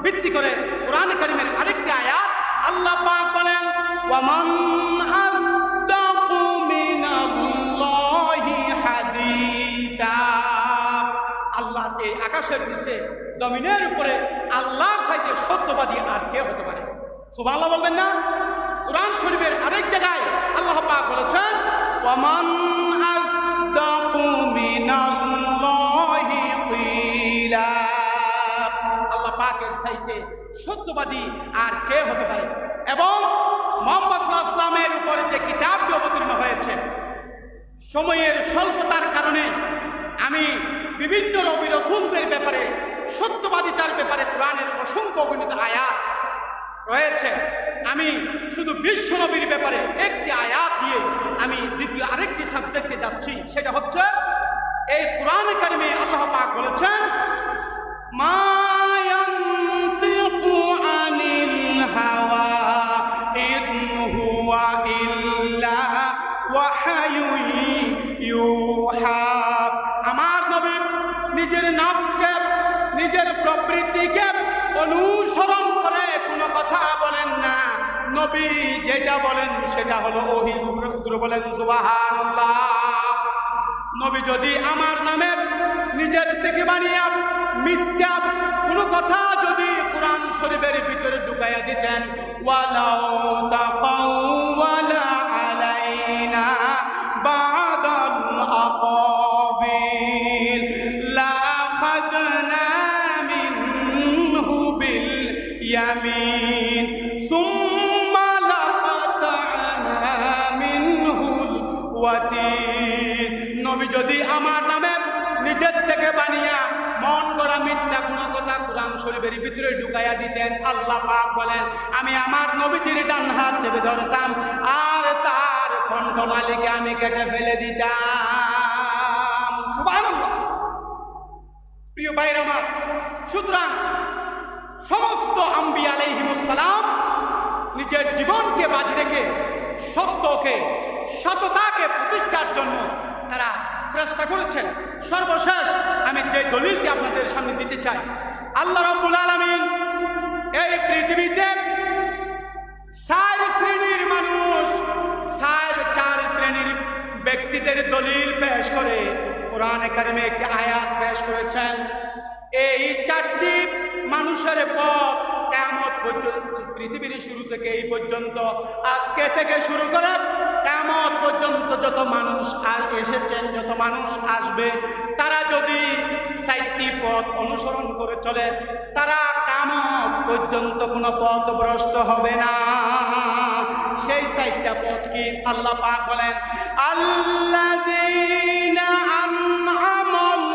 ভিত্তি করে কোরআন কারীমের আরেকটি আয়াত আল্লাহ পাক বলেন, ওয়ামান আসদাকু মিনাল্লাহি হাদিসা। আল্লাহ এই আকাশের নিচে জমিনের উপরে আল্লাহর চাইতে সত্যবাদী আর কে হতে পারে? সুবহানাল্লাহ বলবেন না? কোরআন শরীফের আরেক জায়গায় আল্লাহ পাক বলেছেন, ওয়ামান আসদাকু মিনাল্লাহি কিলা। আল্লাহ পাকের চাইতে সত্যবাদী আর কে হতে পারে? এবং মুহাম্মদ সাল্লাল্লাহু আলাইহি ওয়াসাল্লামের উপরে যে কিতাবটি অবতীর্ণ হয়েছে, সময়ের স্বল্পতার কারণে আমি বিভিন্ন নবী রাসূলদের ব্যাপারে, সত্যবাদিতার ব্যাপারে কোরআনের অসংখ্য অগণিত আয়াত রয়েছে। আমি শুধু বিশ্ব নবীর ব্যাপারে একটি আয়াত দিয়ে আমি দ্বিতীয় আরেকটি সাবজেক্টে যাচ্ছি। সেটা হচ্ছে এই কোরআন কারীমে আল্লাহ পাক বলেছেন, মা ইয়ানতিকু আনিল হাওয়া ইন হুয়া ইল্লা ওয়াহায়ুন ইউহা। আমার নবী নিজের নফসকে, নিজের প্রবৃত্তিকে অনুসরণ করে কোনো কথা বলেন না। নবী যেটা বলেন সেটা হলো ওহী। বলেন সুবহানাল্লাহ। নবী যদি আমার নামে নিজের থেকে বানিয়ে মিথ্যা কোনো কথা যদি কোরআন শরীফের ভিতরে ঢুকাইয়া দিতেন, ওয়ালাউ তাকাওয়ালা আলাইনা বাদাল আকাবিল লাখাযনা মিনহু বিল ইয়ামিন সুম্মা লাকাতানা মিনহুল ওয়াতিন। নবী যদি আমার নামে নিজের থেকে বানিয়া মন করা মিথ্যা কোনো কথা কোরআন শরীফের ভিতরে ঢুকাইয়া দিতেন, আল্লাহ পাক বলেন আমি আমার নবীজির ডান হাত চেপে ধরতাম আর তার কণ্ঠমালিকে আমি কেটে ফেলে দিতাম। সুবহানাল্লাহ। প্রিয় ভাইরা আমার, সুতরাং সমস্ত আম্বিয়া আলাইহিমুস সালাম নিজের জীবনকে বাজি রেখে সত্যকে, সততাকে প্রতিষ্ঠার জন্য তারা চেষ্টা করেছেন। সর্বশেষ আমি যে দলিলটি আপনাদের সামনে দিতে চাই, আল্লাহ রাব্বুল আলামিন এই পৃথিবীতে 4 শ্রেণীর মানুষ, 4 শ্রেণীর ব্যক্তিদের দলিল পেশ করে কোরআনে কারীমে একটি আয়াত পেশ করেছেন। এই 4টি মানুষের পথ কিয়ামত পর্যন্ত, পৃথিবীর শুরু থেকে এই পর্যন্ত, আজকে থেকে শুরু করে কিয়ামত পর্যন্ত যত মানুষ এসেছেন, যত মানুষ আসবে, তারা যদি 4টি পথ অনুসরণ করে চলে, তারা কিয়ামত পর্যন্ত কোনো পথ ভ্রষ্ট হবে না। সেই 4টা পথ কি? আল্লাহ পাক বলেন, আল্লাযীনা আন'আমাল্লাহু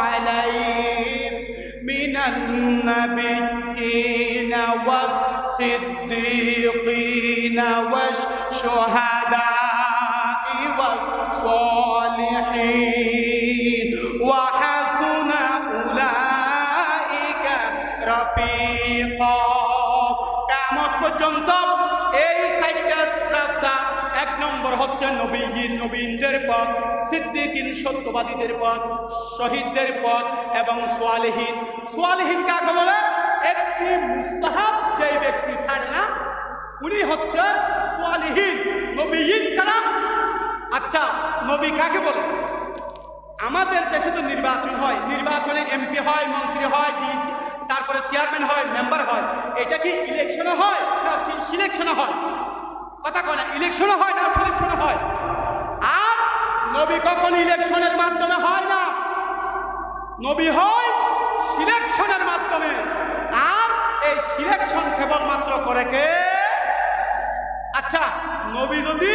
আলাইহিম মিনান নাবিয়্যিনা ওয়াস-সিদ্দীকিনা ওয়াশ-শুহাদা'i ওয়াস-সালিহিন ওয়া হাসুনা উলাইকা রাফীকা। কিয়ামত পর্যন্ত এই 4টা রাস্তা। 1 নম্বর হচ্ছে নবীনদের পথ, সিদ্দিকিন সত্যবাদীদের পথ, শহীদদের পথ এবং সালেহীন। সালেহীন কাকে বলে? একটি মুস্তাহাব যে ব্যক্তি ছাড়ে না, উনি হচ্ছে সালিহিন নবীন কারা? আচ্ছা, নবী কাকে বলে? আমাদের দেশে তো নির্বাচন হয়, নির্বাচনে এমপি হয়, মন্ত্রী হয়, ডিসি, তারপরে চেয়ারম্যান হয়, মেম্বার হয়। এটা কি ইলেকশনে হয় না সিলেকশনে হয়? কথা কয় না, ইলেকশনে হয় না সিলেকশনে হয়? আর নবী কখন ইলেকশনের মাধ্যমে হয় না, নবী হয় সিলেকশনের মাধ্যমে। আর এই সিলেকশন কেবলমাত্র করে কে? আচ্ছা, নবী যদি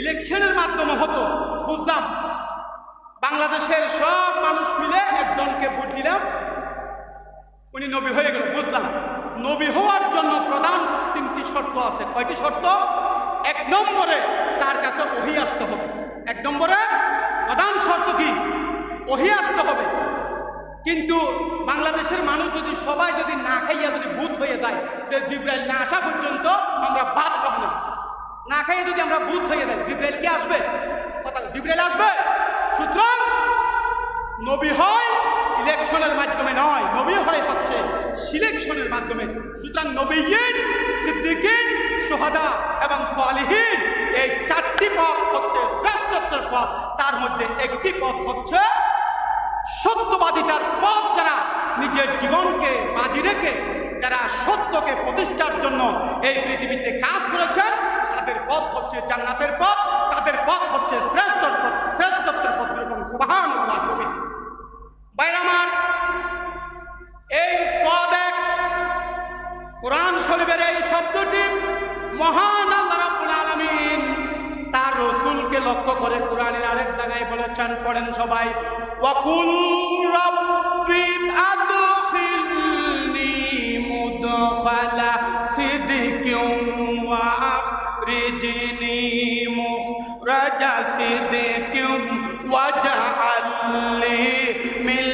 ইলেকশনের মাধ্যমে হতো, বুঝলাম বাংলাদেশের সব মানুষ মিলে একজনকে ভোট দিলাম, উনি নবী হয়ে গেল, বুঝলাম। নবী হওয়ার জন্য প্রধান 3টি শর্ত আছে। কয়টি শর্ত? 1 নম্বরে তার কাছে ওহী আসতে হবে। 1 নম্বরে প্রধান শর্ত কি? ওহী আসতে হবে। কিন্তু বাংলাদেশের মানুষ যদি সবাই যদি না খাইয়া যদি ভূত হয়ে যায়, যে জিব্রাইল না আসা পর্যন্ত আমরা ভাত খাবো না, না খাইয়ে যদি আমরা ভূত হয়ে যাই, জিব্রাইল কি আসবে? কথা, জিব্রাইল আসবে? সুতরাং নবী হয় ইলেকশনের মাধ্যমে নয়, নবী হয় হচ্ছে সিলেকশনের মাধ্যমে। সুতরাং নবীয়িন, সিদ্দিকিন, শুহাদা এবং সালিহিন, এই 4টি পথ হচ্ছে শ্রেষ্ঠত্বের পথ। তার মধ্যে একটি পথ হচ্ছে সত্যবাদিতার পথ। যারা নিজের জীবনকে বাজি রেখে যারা সত্যকে প্রতিষ্ঠার জন্য এই পৃথিবীতে কাজ করেছেন, তাদের পথ হচ্ছে জান্নাতের পথ, তাদের পথ হচ্ছে শ্রেষ্ঠত্বের পথ। সুবহানাল্লাহ। ভাইরা আমার, এই সাদেক কোরআন শরীফের এই শব্দটি মহান আল্লাহ রাব্বুল আলামিন তার রাসূলকে লক্ষ্য করে কোরআনের আরেক জায়গায় বলেছেন, পড়েন সবাই, ওয়াকুল রাব্বি আদখিলনি মুদখালা সিদকিন ওয়া আখরিজনি মুখরাজা সিদকিন ওয়াজআলনি মিন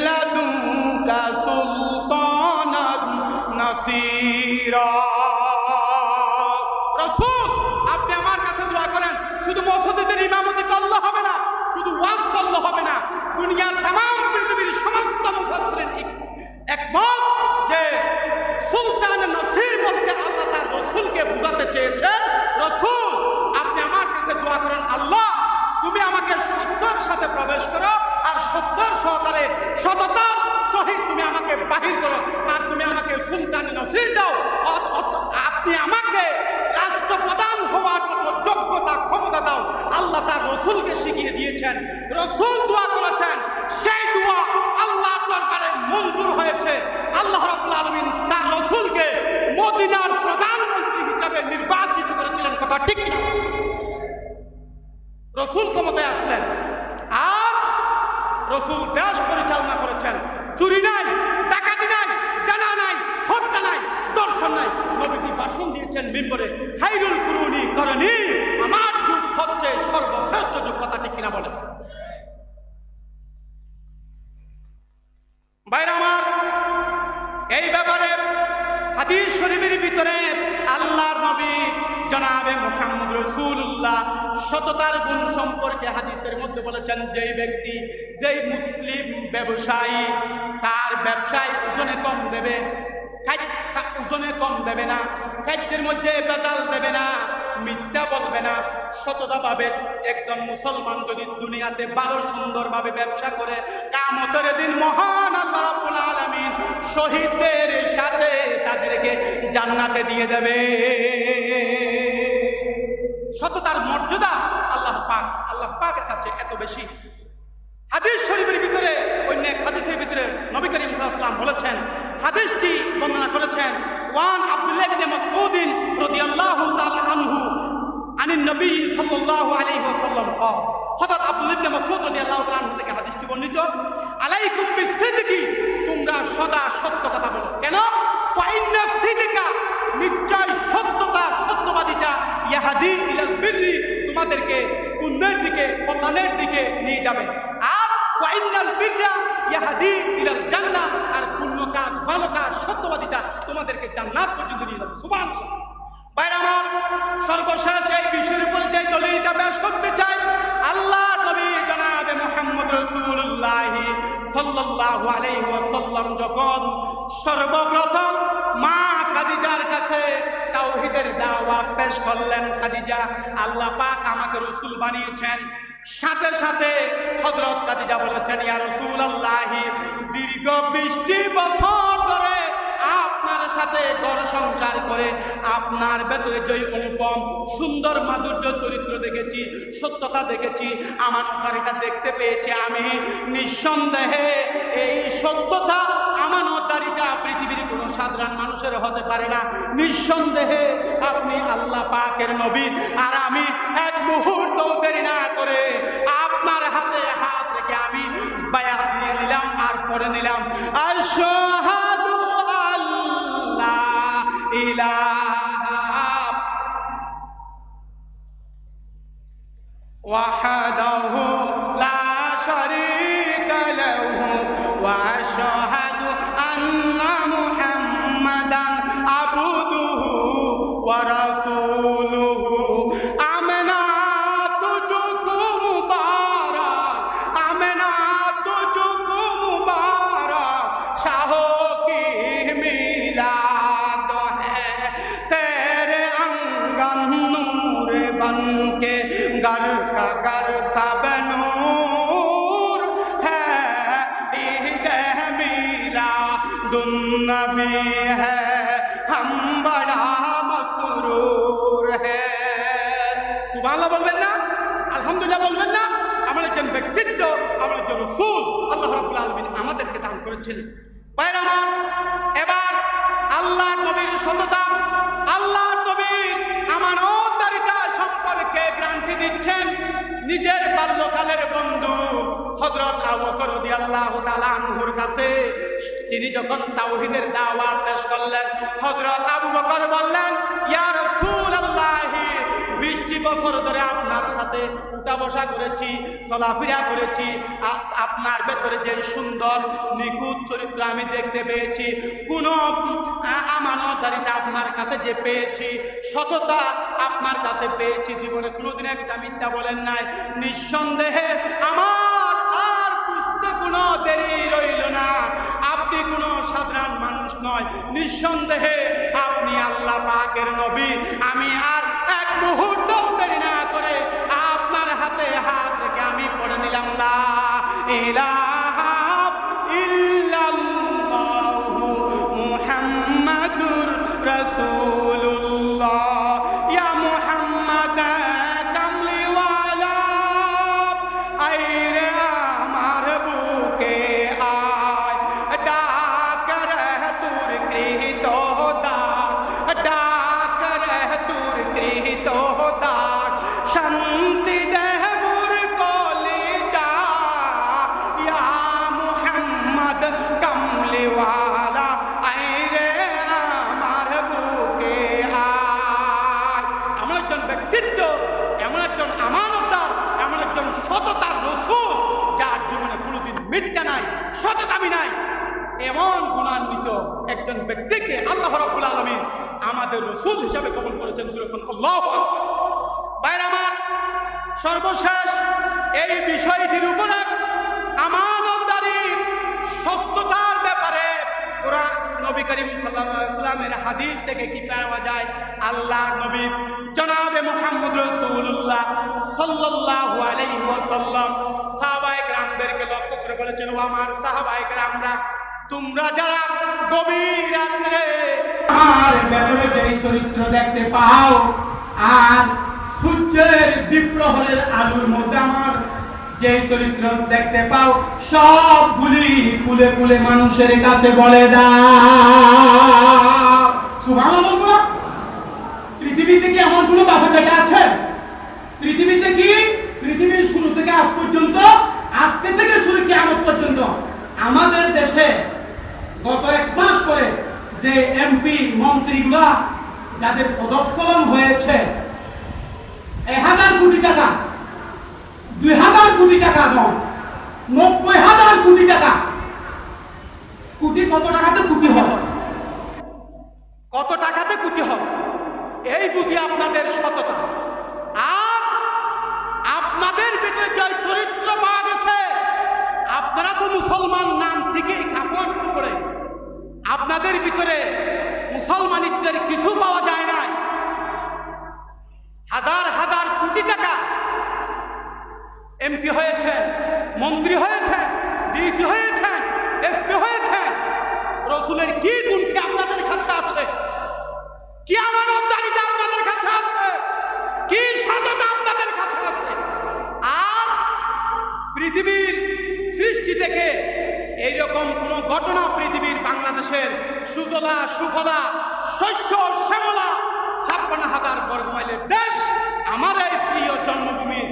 লাদুনকা সুলতানান নাসীরা। রাসূল, আপনি আমার কাছে দোয়া করেন। শুধু মসজিদের ইমামতি করলে হবে না, শুধু ওয়াজ করলে হবে না। দুনিয়ার तमाम পৃথিবীর সমস্ত মুফাসসিরিন একমত যে সুলতান নাসির বলতে আল্লাহ তার রাসূলকে বুঝাতে চেয়েছেন, রাসূল আপনি আমার কাছে দোয়া করেন, আল্লাহ তুমি আমাকে সত্যের সাথে প্রবেশ করো, আর সত্যের সহকারে সততার সহিত তুমি আমাকে বাহির করো, আর তুমি আমাকে সুলতান নাসির দাও। আপনি আমাকে রাষ্ট্রপ্রধান হওয়ার মতো যোগ্যতা ক্ষমতা দাও। আল্লাহ তার রাসূলকে শিখিয়ে দিয়েছেন, রাসূল দোয়া করেছেন, সেই দোয়া আল্লাহর দরবারে মঞ্জুর হয়েছে। আল্লাহ রাব্বুল আলামিন তার রাসূলকে মদিনার প্রধানমন্ত্রী হিসেবে নির্বাচিত করেছিলেন। কথা ঠিক না? রাসূল ক্ষমতায় আসলেন আর রাসূল দেশ পরিচালনা করেছেন। চুরি নাই, ডাকাতি নাই, জানা নাই, হত্যা নাই, দর্শন নাই। নবীজি ভাষণ দিয়েছেন মিম্বরে, খায়রুল কুরুনি করনি, আমার যুগ হচ্ছে সর্বশ্রেষ্ঠ যুগ। কথা ঠিক কিনা বলেন? ভাইরা আমার, এই ব্যাপারে হাদিস শরীফের ভিতরে আল্লাহর নবী জনাবে মুহাম্মদ রাসূলুল্লাহ সততার গুণ সম্পর্কে হাদিসের মধ্যে বলেছেন, যেই ব্যক্তি, যেই মুসলিম ব্যবসায়ী তার ব্যবসায় ওজনে কম দেবে, ওজনে কম দেবে না, খাদ্যের মধ্যে ভেজাল দেবে না, মিথ্যা বলবে না, সততা পাবে। একজন মুসলমান যদি দুনিয়াতে ভালো সুন্দরভাবে ব্যবসা করে, কিয়ামতের দিন মহান আল্লাহ রাব্বুল আলামিন শহীদদের সাথে তাদেরকে জান্নাতে দিয়ে দেবে। সততার মর্যাদা আল্লাহ পাকের কাছে এত বেশি। হাদিস শরীফের ভিতরে অন্য এক হাদিসের ভিতরে নবী করিম সাল্লাল্লাহু আলাইহি ওয়াসাল্লাম বলেছেন, হাদিসটি বর্ণনা করেছেন, ওয়ান আব্দুল্লাহ ইবনে মাসউদ রাদিয়াল্লাহু তাআলা আনহু আনিন নবী সাল্লাল্লাহু আলাইহি ওয়াসাল্লাম قال, হযরত আব্দুল্লাহ ইবনে মাসউদ রাদিয়াল্লাহু তাআলা আনহু থেকে হাদিসটি বর্ণিত, আলাইকুম বিসিদকি, তোমরা সদা সত্য কথা বলো। কেন? ফাইন্না সিদকা, নিশ্চয় সত্যতা, সত্যবাদিতা, ইয়াহাদি ইলাল বিররি, তোমাদেরকে পুণ্যের দিকে, কল্যাণের দিকে নিয়ে যাবে। আর ওয়াইনাল বিররা ইয়াহাদি ইলাল জান্নাহ, আর পুণ্য কাজ, ভালো কাজ, সত্যবাদিতা তোমাদেরকে জান্নাত পর্যন্ত নিয়ে যাবে। সুবহানাল্লাহ। ভাইরা আমার, সর্বশেষ এই বিষয়ের উপর যে দলিলটা পেশ করতে চাই, আল্লাহ নবী জনাবে মুহাম্মদ রাসূলুল্লাহ সাল্লাল্লাহু আলাইহি ওয়াসাল্লাম যখন সর্বপ্রথম মা খাদিজার কাছে তাওহীদের দাওয়াত পেশ করলেন। খাদিজা, আল্লাহ পাক আমাকে রাসূল বানিয়েছেন। সাথে সাথে হযরত খাদিজা বলেছেন, ইয়া রাসূলুল্লাহ, দীর্ঘ 20 বছর ধরে আপনার সাথে ঘর সংসার করে আপনার ভেতরে যে অনুপম সুন্দর মাধুর্য চরিত্র দেখেছি, সত্যতা দেখেছি, আমানতদারিতা দেখতে পেয়েছি আমি। নিঃসন্দেহে এই সত্যতা আমানতদারিতা পৃথিবীর কোনো সাধারণ মানুষের হতে পারে না। নিঃসন্দেহে আপনি আল্লাহ পাকের নবী। আর আমি এক মুহূর্ত দেরি না করে আপনার হাতে হাত রেখে আমি বায়াত নিয়ে নিলাম আর পড়ে নিলাম, আশহাদু আল্লা ইলাহা ওয়াহদাহু লা শারীকা লাহু ওয়া আশহাদু আন্না মুহাম্মাদান আবদুহু ওয়া রাসূলুহু। আমেনা তুজকো মুবারক, আমেনা তুজকো মুবারক, শাহো কি মিলাদ है तेरे अंगन नूर बनके घर का घर सब नूर है, ईद मिलादुन नबी है, हम बड़ा मसरूर है। সুবহানাল্লাহ বলবেন না? আলহামদুলিল্লাহ বলবেন না? আমার একজন ব্যক্তিত্ব, আমার একজন রাসূল আল্লাহ রাব্বুল আলামিন আমাদেরকে দান করেছেন। ভাইরা আমার, এবার আল্লাহ নবীর সততা, আল্লাহ নবীর আমানতদারিতা সম্পর্কে গ্যারান্টি দিচ্ছেন নিজের বাল্যকালের বন্ধু হযরত আবু বকর রাদিয়াল্লাহু তাআলা আনহুর কাছে। তিনি যখন তাওহীদের দাওয়াত পেশ করলেন, হযরত আবু বকর বললেন, ইয়া রাসূলুল্লাহ, 20 বছর ধরে আপনার সাথে উঠা বসা করেছি, চলাফেরা করেছি, আপনার ভেতরে যে সুন্দর নিখুঁত চরিত্র আমি দেখতে পেয়েছি, কোন আমানতদারিতা আপনার কাছে যে পেয়েছি, সততা আপনার কাছে পেয়েছি, জীবনে কোনোদিন একটা মিথ্যা বলেন নাই। নিঃসন্দেহে আমার আর বুঝতে কোনো দেরি রইল না, আপনি কোনো সাধারণ মানুষ নয়। নিঃসন্দেহে আপনি আল্লাহ পাকের নবী। আমি আর এক মুহূর্ত দেরি না করে আপনার হাতে হাত রেখে আমি পড়ে নিলাম, লা ইলাহা ইল্লাল্লাহু মুহাম্মাদুর রাসূলুল্লাহ, ইয়া মুহাম্মাদ কামলিওয়ালা, আইরে আমার বুকে আয়, ডাক রে তোর কৃত দান, ডাক রে তোর কৃত দান, শান্তি দেহ মোর কলিজা, ইয়া মুহাম্মদ কামলিওয়ালা, আইরে আমার বুকে আয়। এমন একজন ব্যক্তিত্ব, এমন একজন আমানতদার, এমন একজন সততার রাসূল, যার জীবনে কোনোদিন মিথ্যা নাই, সততামি নাই, এমন গুণান্বিত একজন ব্যক্তিকে আল্লাহ রাব্বুল আলামিন আমাদের রাসূল হিসাবে কবুল করেছেন। যখন আল্লাহু আকবার। ভাইরা আমার, সর্বশেষ এই বিষয়টির উপরে আমানতদারি সত্যতার ব্যাপারে কোরআন নবী করিম সাল্লাল্লাহু আলাইহি ওয়াসাল্লামের হাদিস থেকে কি পাওয়া যায়? আল্লাহ নবী জনাবে মুহাম্মদ রাসূলুল্লাহ সাল্লাল্লাহু আলাইহি ওয়াসাল্লাম সাহাবায়ে কেরামদেরকে লক্ষ্য করে বলেছেন, ও আমার সাহাবায়ে কেরামরা, তোমরা যারা গভীর রাত্রে আমার ভেতরে যেই চরিত্র দেখতে পাও, আর সূর্যের দ্বীপ্রহরের আলোর মধ্যে আমার যেই চরিত্র দেখতে পাও, সবগুলি কুলে কুলে মানুষের কাছে বলে দাও। সুবহানাল্লাহ। পৃথিবীতে কি এমন কোনো কাফের দেখা আছে? পৃথিবীতে কি, পৃথিবীর শুরু থেকে আজ পর্যন্ত, আজকে থেকে শুরু কিয়ামত পর্যন্ত আমাদের দেশে গত 1 মাস পরে যে এমপি মন্ত্রীগুলা যাদের পদস্খলন হয়েছে, 1000 কোটি টাকা, 2000 কোটি টাকা দাও, 90,000 কোটি টাকা, কোটি কত টাকাতে কোটি হয়, কত টাকাতে কোটি হয়, এই বুঝি আপনাদের সততা। আর আপনাদের ভিতরে যে চরিত্র পাওয়া গেছে, আপনারা তো মুসলমান নাম থেকেই কাপড় শুরু করে, আপনাদের ভিতরে মুসলমানিত্বের কিছু পাওয়া যায় নাই। হাজার হাজার কোটি টাকা এমপি হয়েছেন, মন্ত্রী হয়েছেন, ডিসি হয়েছেন, এসপি হয়েছেন। রসুলের কি গুণটি আপনাদের কাছে আছে? কি আমানতদারিতা আপনাদের কাছে আছে? কি সততা আপনাদের কাছে আছে? আর পৃথিবীর সৃষ্টি থেকে এইরকম কোন ঘটনা পৃথিবীর বাংলাদেশের সুজলা সুফলা শস্য শ্যামলা 56,000 বর্গমাইলের দেশ, আমার এই প্রিয় জন্মভূমি,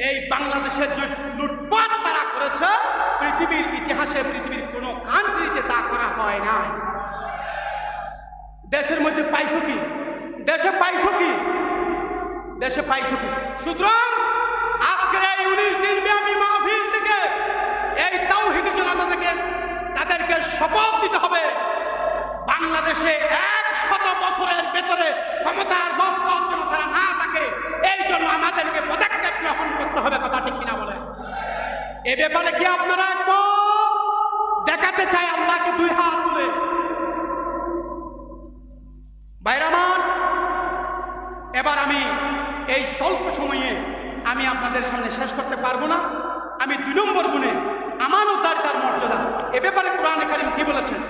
এই বাংলাদেশের যে লুটপাট তারা করেছে, পৃথিবীর ইতিহাসে পৃথিবীর কোন কান্ট্রিতে তা করা হয় না। দেশের মধ্যে পাইছো কি? দেশে পাইছো কি? দেশে পাইছো কি? সুতরাং আজকের এই 19 দিন ব্যাপী মাহফিল থেকে এই তাওহীদি জনতা থেকে তাদেরকে শপথ দিতে হবে, বাংলাদেশে 100 বছরের ভেতরে ক্ষমতার বাস্তব যেন তারা না থাকে, এই জন্য আমাদেরকে পদক্ষেপ গ্রহণ করতে হবে। কথা ঠিক কিনা বলে? এ ব্যাপারে কি আপনারা দেখাতে চাই আল্লাহকে 2 হাত তুলে? ভাইরা আমার, এবার আমি এই স্বল্প সময়ে আমি আপনাদের সামনে শেষ করতে পারবো না। আমি 2 নম্বর গুণে আমানতদারিতার মর্যাদা, এ ব্যাপারে কোরআনে কারীম কি বলেছেন?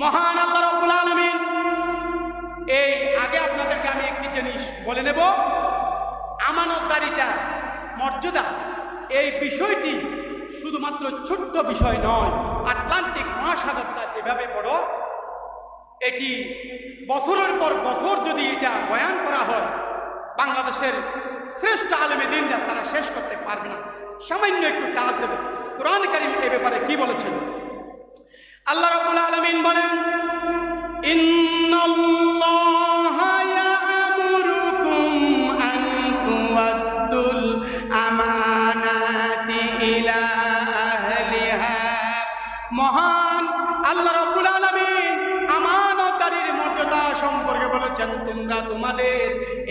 মহান আল্লাহ রাব্বুল আলামিন, এই আগে আপনাদেরকে আমি একটি জিনিস বলে নেব, আমানতদারিতা মর্যাদা এই বিষয়টি শুধুমাত্র ছোট্ট বিষয় নয়। আটলান্টিক মহাসাগরটা যেভাবে বড়, এটি বছরের পর বছর যদি এটা বয়ান করা হয়, বাংলাদেশের শ্রেষ্ঠ আলেমে দিনরা তারা শেষ করতে পারবে না। সামান্য একটু টাচ দেব। কোরআন কারীম এ ব্যাপারে কি বলেছেন? আল্লাহ রাব্বুল আলামিন বলেন, ইন্নাল্লাহা ইয়া'মুরুকুম আন তু'আদ্দুল আমানাতি ইলা আহলিহা। মহান আল্লাহ রাব্বুল আলামিন আমানতদারির মর্যাদা সম্পর্কে বলেছেন, তোমরা তোমাদের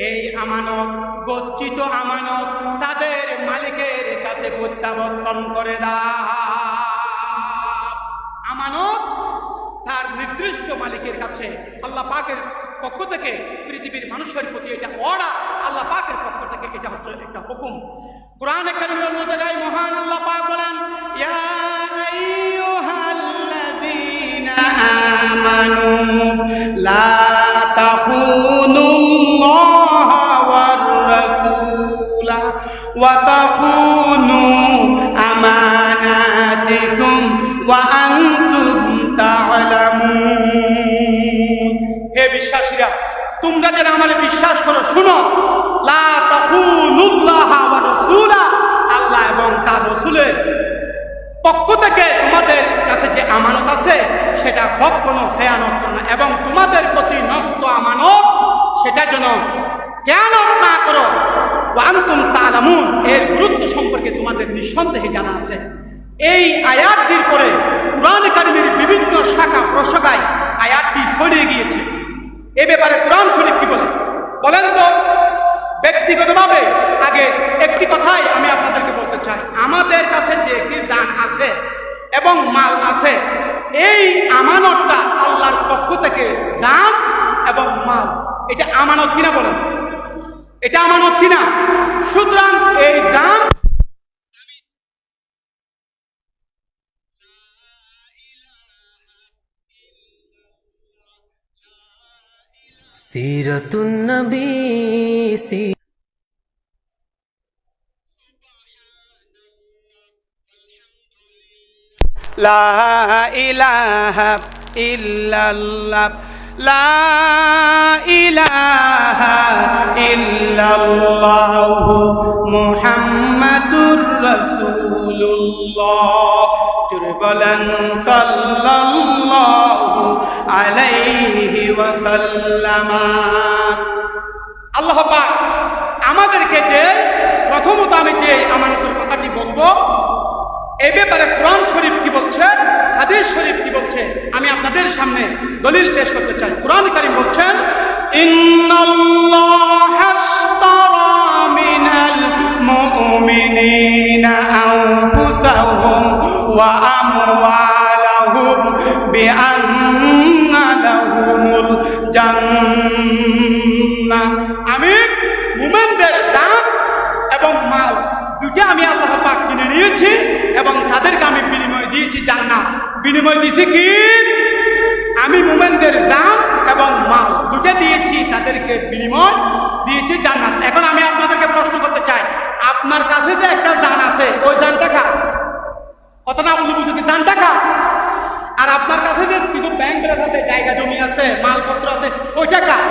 এই আমানত, গচ্ছিত আমানত তাদের মালিকের কাছে প্রত্যাবর্তন করে দাও। আমানত তার নির্দিষ্ট মালিকের কাছে। আল্লাহ পাকের পক্ষ থেকে পৃথিবীর মানুষের প্রতি এটা অর্ডার, আল্লাহ পাকের পক্ষ থেকে এটা হচ্ছে একটা হুকুম। কোরআনে কারীমের মধ্যে যায় মহান আল্লাহ পাক বলেন, ইয়া আইয়ুহাল্লাযীনা আমানু লা তাখুনুল্লাহা ওয়ার রাসূলা ওয়া তাখুনু আমানাতিকুম ওয়া আনতুম তা'লামুন। হে বিশ্বাসীরা, তোমরা যারা আমারে বিশ্বাস করো, শুনো, লা তাখুনুল্লাহা ওয়া রাসূলা, আল্লাহ এবং তার রাসূলের পক্ষ থেকে তোমাদের কাছে যে আমানত আছে সেটা কখনো খেয়ানত করো না, এবং তোমাদের প্রতি নষ্ট আমানত সেটা যেন খেয়ানত না করো। ওয়া আনতুম তা'লামুন, এর গুরুত্ব সম্পর্কে তোমাদের নিঃসন্দেহে জানা আছে। এই আয়াতটির পরে কোরআনে কারীমের বিভিন্ন শাখা প্রশাখায় আয়াতটি ছড়িয়ে গিয়েছে। এ ব্যাপারে কোরআন শরীফ কি বলে বলেন তো? ব্যক্তিগতভাবে আগে একটি কথাই আমি আপনাদেরকে বলতে চাই, আমাদের কাছে যে একটি জান আছে এবং মাল আছে, এই আমানতটা আল্লাহর পক্ষ থেকে জান এবং মাল, এটা আমানত কিনা বলেন? এটা আমানত কিনা? সুতরাং এই জান সিরাতুন নবী লা ইলাহা ইল্লাল্লাহ, লা ইলাহা ইল্লাল্লাহু মুহাম্মাদুর রাসূলুল্লাহ। জোরে বলেন সাল্লাল্লাহু আলাইহি ওয়াসাল্লাম। আল্লাহ পাক আমাদেরকে যে প্রথমত আমি যে আমানতের কথাটি বলবো, এই ব্যাপারে কোরআন শরীফ কি বলছে, হাদিস শরীফ কি বলছে, আমি আপনাদের সামনে দলিল পেশ করতে চাই। কোরআন কারীম বলছেন, ইন্নাল্লাহা আশতারা মিনাল মুমিনিনা আনফুসাহুম ওয়া আমওয়ালাহুম বিআন্না লাহুম নিয়েছি এবং তাদেরকে আমি বিনিময় দিয়েছি জান্নাত। বিনিময় দিয়েছি কি? আমি মুমিনদের জান এবং মাল দুটো দিয়েছি, তাদেরকে বিনিময় দিয়েছি জান্নাত। এখন আমি আপনাদেরকে প্রশ্ন করতে চাই, আপনার কাছে যে একটা জান আছে, ওই জানটা কার? কত না বলবো কি জানটা কার? আর আপনার কাছে যে কিছু ব্যাংক ব্যালেন্স আছে, জায়গা জমি আছে, মালপত্র আছে, ওইটা কার?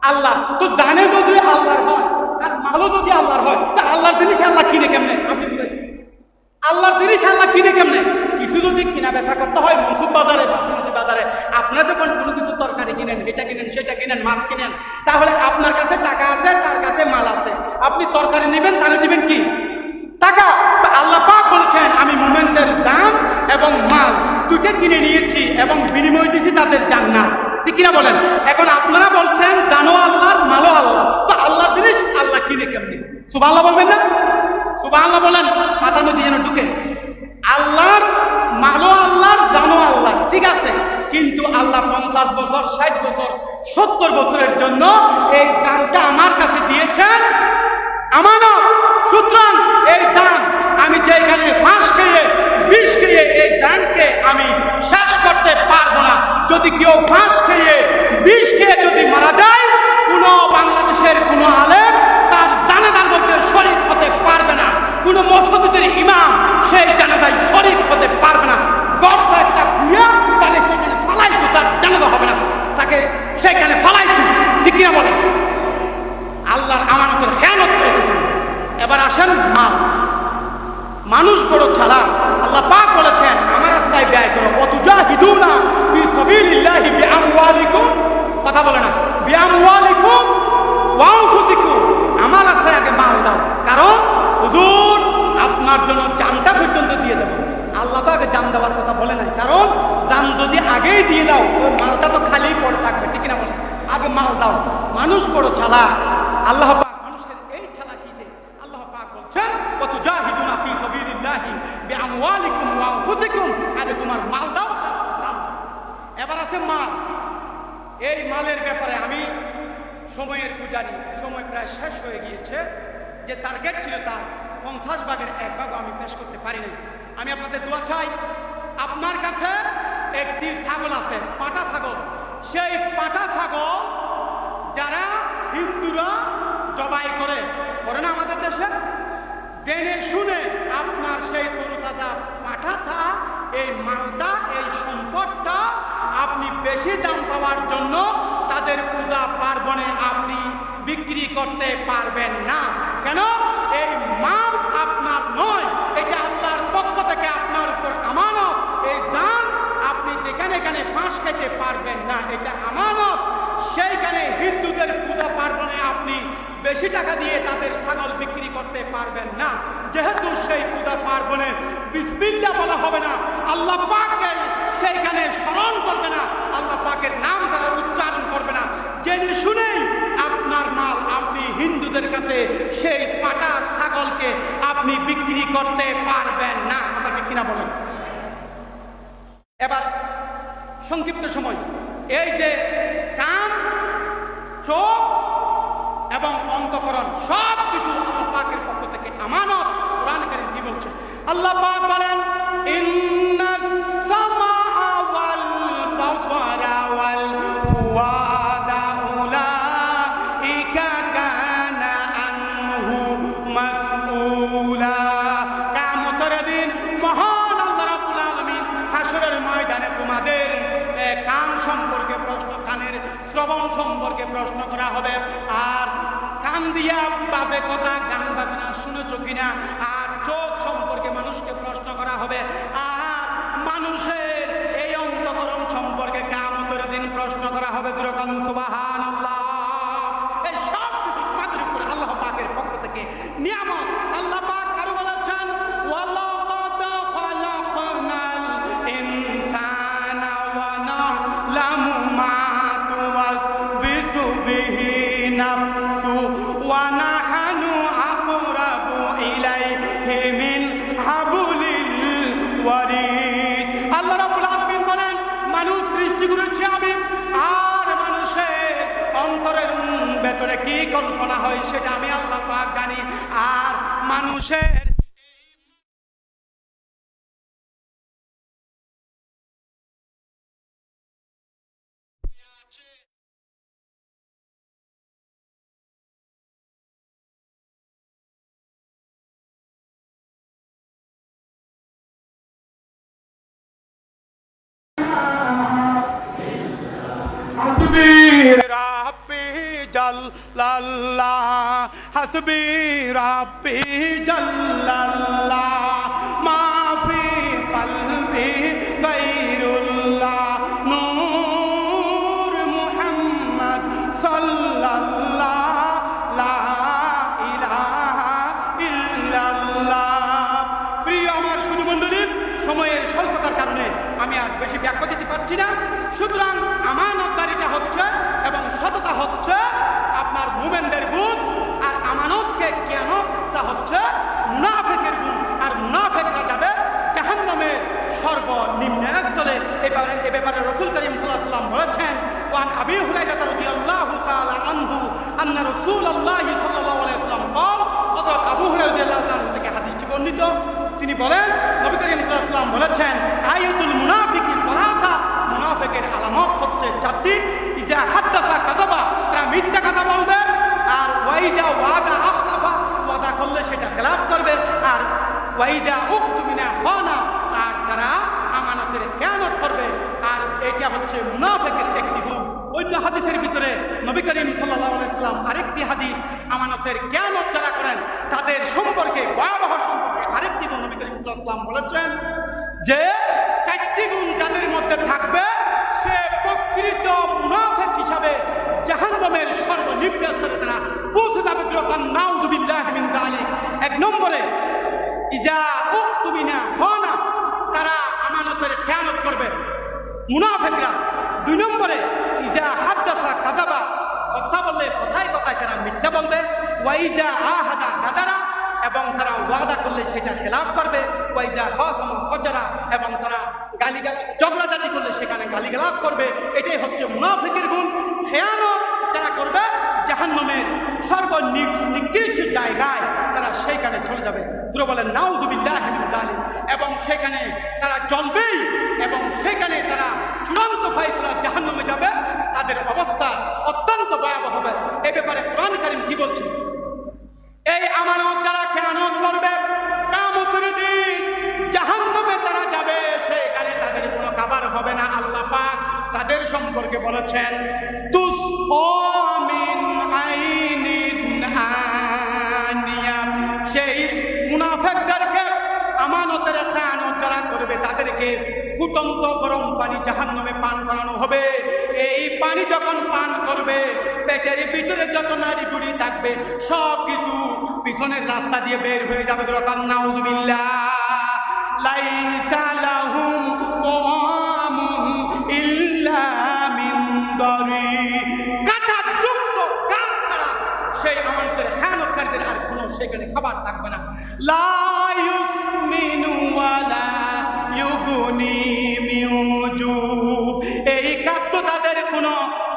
আল্লাহ। তো জানে যদি আল্লাহর হয় আর মালও যদি আল্লাহর হয়, তা আল্লাহর জিনিস আল্লাহ কিনে কেমনে? আপনি বলেন, আল্লাহর জিনিস আল্লাহ কিনে কেমনে? কিছু যদি কিনা বেচা করতে হয় মনসুব বাজারে বা সমিতি বাজারে, আপনারা যখন কোনো কিছু তরকারি কিনেন, এটা কিনেন, সেটা কিনেন, মাছ কিনেন, তাহলে আপনার কাছে টাকা আছে, তার কাছে মাল আছে, আপনি তরকারি নেবেন, তাহলে দিবেন কি? টাকা। আল্লাহ পাক বলছেন আমি মুমিনদের জান এবং মাল দুটো কিনে নিয়েছি এবং বিনিময় দিয়েছি তাদের জান্নাত। ঠিক কিনা বলেন? এখন আপনারা বলছেন জানো আল্লাহর, মালও আল্লাহ, তো আল্লাহর জিনিস আল্লাহ কিনে কেমনি? সুবহানাল্লাহ বলবেন না? সুবহানাল্লাহ বলেন, মাথার মধ্যে যেন ঢুকে। আল্লাহর মালও আল্লাহর, জানো আল্লাহ, ঠিক আছে, কিন্তু আল্লাহ 50 বছর, 60 বছর, 70 বছরের জন্য এই জানটা আমার কাছে দিয়েছেন আমানত। সুতরাং এই জান আমি যেখানে ফাঁস খেয়ে, বিষ খেয়ে এই জানকে আমি শেষ করতে পারবো না। যদি কেউ ফাঁস খেয়ে, বিষ খেয়ে যদি মারা যায়, কোনো বাংলাদেশের কোনো আলেম তার জানাজার মধ্যে শরীক হতে পারবে না, কোনো মসজিদের ইমাম সেই জানাজায় শরীক হতে পারবে না। গর্ত একটা খুঁড়ে তাহলে সেখানে ফালাইতো, তার জানাজা হবে না, তাকে সেখানে ফালাইতো। ঠিক কিনা বলে? আল্লাহর আমানতের খেয়ানত করেছে তুমি। এবার আসেন মাল। মানুষ বড় চালাক। আল্লাহ পাক বলেছেন আমার রাস্তায় ব্যয় করো, ওয়াতুজাহিদুনা ফি সাবিলিল্লাহি বিআমওয়ালিকুম, কথা বলে না, বিআমওয়ালিকুম ওয়া আনফুসিকুম, আমার রাস্তায় আগে মাল দাও, কারণ হুজুর আপনার জন্য জানটা পর্যন্ত দিয়ে দেব। আল্লাহ তো আগে জান দেওয়ার কথা বলে নাই, কারণ জান যদি আগেই দিয়ে দাও ওই মালটা তো খালি পড়ে থাকবে। ঠিক না বলে? আগে মাল দাও। মানুষ বড় চালাক। আল্লাহ পাক মানুষের এই চালাকিতে আল্লাহ পাক বলছেন ওয়াতুজাহিদুনা ফি সাবিলিল্লাহি বিআমওয়ালিকুম ওয়া আনফুসিকুম, আগে তোমার মাল দাও, দাও। এবার আছে মাল। এই মালের ব্যাপারে আমি সময়ের পূজারি, সময় প্রায় শেষ হয়ে গিয়েছে, যে টার্গেট ছিল তার 50 ভাগের 1 ভাগও আমি পেশ করতে পারি নাই। আমি আপনাদের দোয়া চাই। আপনার কাছে একটি ছাগল আছে, পাঁঠা ছাগল। সেই পাঁঠা ছাগল যারা হিন্দুরা জবাই করে না আমাদের দেশে, জেনে শুনে আপনার সেই তরুতাজা পাঁঠাটা, এই মালটা, এই সম্পদটা আপনি বেশি দাম পাওয়ার জন্য তাদের পূজা পার্বণে আপনি বিক্রি করতে পারবেন না। কেন? এই মাল আপনার নয়, এটা আল্লাহর পক্ষ থেকে আপনার উপর আমানত। এই জান আপনি যেখানে এখানে ফাঁস খেতে পারবেন না, এটা আমানত। সেইখানে হিন্দুদের পূজা পার্বণে আপনি বেশি টাকা দিয়ে তাদের ছাগল বিক্রি করতে পারবেন না, যেহেতু সেই পূজা পার্বণে বিসমিল্লাহ বলা হবে না, আল্লাহ পাককে সেইখানে স্মরণ করবে না, আল্লাহ পাকের নাম তারা উচ্চারণ করবে না। জেনে শুনেই আপনার মাল আপনি হিন্দুদের কাছে সেই পাটা ছাগলকে আপনি বিক্রি করতে পারবেন না। কথা ঠিক কিনা বলেন? এবার সংক্ষিপ্ত সময়, এই যে কান, চোখ এবং অন্তঃকরণ সব কিছু আল্লাহ পাকের পক্ষ থেকে আমানত। কোরআন কারীম কি বলছে? আল্লাহ পাক বলেন ইন্নাস সামাআ ওয়াল বাসারা ওয়াল ফুআদা উলাইকা কানা আনহু মাসউলা। কিয়ামতের দিন মহান আল্লাহ রাব্বুল আলামিন হাসরের ময়দানে তোমাদের কান সম্পর্কে প্রশ্ন, কানের শ্রবণ সম্পর্কে প্রশ্ন করা হবে। আর কান দিয়া বাজে কথা, গান বাজনা শুনেছো কিনা। আর চোখ সম্পর্কে মানুষকে প্রশ্ন করা হবে। আর মানুষের এই অন্তঃকরণ সম্পর্কে কিয়ামতের দিন প্রশ্ন করা হবে। সুবহানাল্লাহ। এই সব কিছু তোমাদের উপরে আল্লাহ পাকের পক্ষ থেকে নিয়ামত। আল্লাহ পাক আরো বলেছেন ওয়ালাকাদ খালাকনাল ইনসানা ওয়া না'লামু মা তুওয়াসবিসু বিহি নাফসু ওয়া নাহনু আকরাবু ইলাইহি মিন হাবলিল ওয়ারিদ। আল্লাহ রাব্বুল আলামিন বলেন মানুষ সৃষ্টি করেছি আমি, আর মানুষের অন্তরের ভেতরে কি কল্পনা হয় সেটা আমি আল্লাহ পাক জানি। আর মানুষের লাল্লাহ হাসবি রাব্বি জাল্লাল্লাহ মা ফি কলবি গায়রুল্লাহ নূর মুহাম্মদ সাল্লাল্লাহ লা ইলাহা ইল্লাল্লাহ। প্রিয় আমার সুধীমণ্ডলী, সময়ের স্বল্পতার কারণে আমি আর বেশি ব্যাখ্যা দিতে পারছি না। সুতরাং আমানতদারিতা হচ্ছে এবং সততা হচ্ছে আপনার মুমিনদের গুণ, আর আমানতকে জ্ঞানতা হচ্ছে মুনাফিকের গুণ। আর মুনাফিকরা যাবে জাহান্নামের সর্বনিম্ন স্থলে। এ ব্যাপারে রাসূল করিম সাল্লাল্লাহু আলাইহি ওয়াসাল্লাম বলেছেন, ওয়ান আবি হুরায়রা রাদিয়াল্লাহু তাআলা আনহু আন্না রাসূলুল্লাহি সাল্লাল্লাহু আলাইহি ওয়াসাল্লাম قال হযরত আবু হুরায়রা রাদিয়াল্লাহু তাআলা থেকে হাদিসটি বর্ণিত। তিনি বলেন, নবী করিম সাল্লাল্লাহু আলাইহি ওয়াসাল্লাম বলেছেন, আয়াতুল মুনাফিকি সালাসা, মুনাফিকের আলামত হচ্ছে চারটি। ইজা হাদাসা কাযাবা, তারা মিথ্যা কথা বলবে। আর ওয়াইদা ওয়াদা আখলাফা, ওয়াদা করলে সেটা খেলাফ করবে। আর ওয়াইদা উকতুমিনা খানা, আর তারা আমানতের খেয়ানত করবে। আর এটা হচ্ছে মুনাফিকের একটি গুণ। অন্য হাদিসের ভিতরে নবী করিম সাল্লাল্লাহু আলাইহি ওয়াসাল্লাম আরেকটি হাদিস, আমানতের খেয়ানত যারা করেন তাদের সম্পর্কে, ভয়াবহ সম্পর্কে আরেকটি গুণ নবী করিম সাল্লাল্লাহু আলাইহি ওয়াসাল্লাম বলেছেন যে চারটি গুণ যাদের মধ্যে থাকবে সে প্রকৃত মুনাফিক হিসাবে জাহান্নামের সর্বনিম্ন স্তরে তারা পৌঁছে যাবে। নাউযু বিল্লাহি মিন যালিক। এক নম্বরে ইজা উকতুমিনা খানা, তারা আমানতের খেয়ানত করবে মুনাফিকরা। দুই নম্বরে ইজা হাদাসা কাযাবা, কথা বললে কথায় কথায় তারা মিথ্যা বলবে। ওয়াইজা আহাদা গাদারা, এবং তারা ওয়াদা করলে সেটা খেলাফ করবে। ওয়াইজা খাসামা ফাজারা, এবং তারা গালিগালাজ ঝগড়াঝাটি করলে সেখানে গালিগালাজ করবে। এটাই হচ্ছে মুনাফিকের গুণ। খেয়ানত যারা করবে জাহান্নামের সর্বনিকৃষ্ট জায়গায় তারা সেইখানে চলে যাবে। তোরা বলেন নাউযু বিল্লাহি মিন যালিক। এবং সেখানে তারা জ্বলবেই, এবং সেখানে তারা চূড়ান্ত ফায়সালা জাহান্নামে যাবে। তাদের অবস্থা অত্যন্ত ভয়াবহ হবে। এই ব্যাপারে কোরআন কারীম কি বলছে? এই আমানত যারা খেয়ানত করবে কিয়ামতের দিন জাহান্নামে তারা যাবে, সেখানে তাদের কোনো খাবার হবে না। আল্লাহ পাক তাদের সম্পর্কে বলেছেন, তুসমিন আইনিন আনিয়া। সেই মুনাফিকদেরকে, আমানতের খেয়ানত যারা করবে তাদেরকে ফুটন্ত গরম পানি জাহান্নামে পান করানো হবে। এই পানি যখন পান করবে, পেটের ভিতরে যত নাড়ি গুড়ি থাকবে সব কিছু পিছনের রাস্তা দিয়ে বের হয়ে যাবে। নাউযু বিল্লাহ। লাইসা লাহুম তাআমুন ইল্লা মিন দারি, কাঁটাযুক্ত কাঠ ছাড়া সেই আমানতের খেয়ানতকারীদের আর কোনো সেখানে খাবার থাকবে না। লা ইউসমিনু ওয়ালা ইউগনি মিন জু, এই খাদ্য তাদের কোনো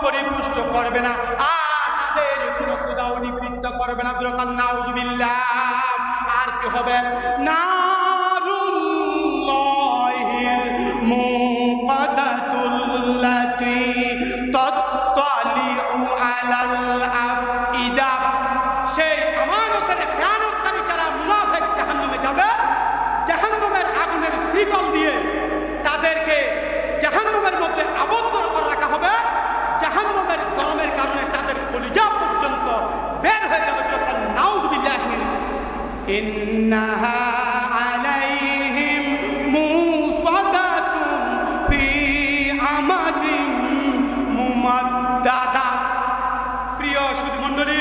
পরিপুষ্ট করবে না, আর তাদের কোনো ক্ষুধাও নিবৃত্ত করবে না। নাউযু বিল্লাহ। আর কি হবে? নারুল্লাহিল মুকাদ্দাতুল্লাতী তাত্তালিউ আলাল আফইদা, সেই আমানতের খেয়ানতকারী যারা মুনাফিক জাহান্নামে যাবে, জাহান্নামের আগুনের শিকল দিয়ে তাদেরকে জাহান্নামের মধ্যে আবদ্ধ করে রাখা হবে। জাহান্নামের গরমের কারণে তাদের কলিজা পর্যন্ত বের হয়ে যাবে। নাউযু বিল্লাহি। ইন্নাহা আলাইহিম মুসাদাতুন ফি আমাদিন মুমাদ্দাদা। প্রিয় সুধীমণ্ডলী,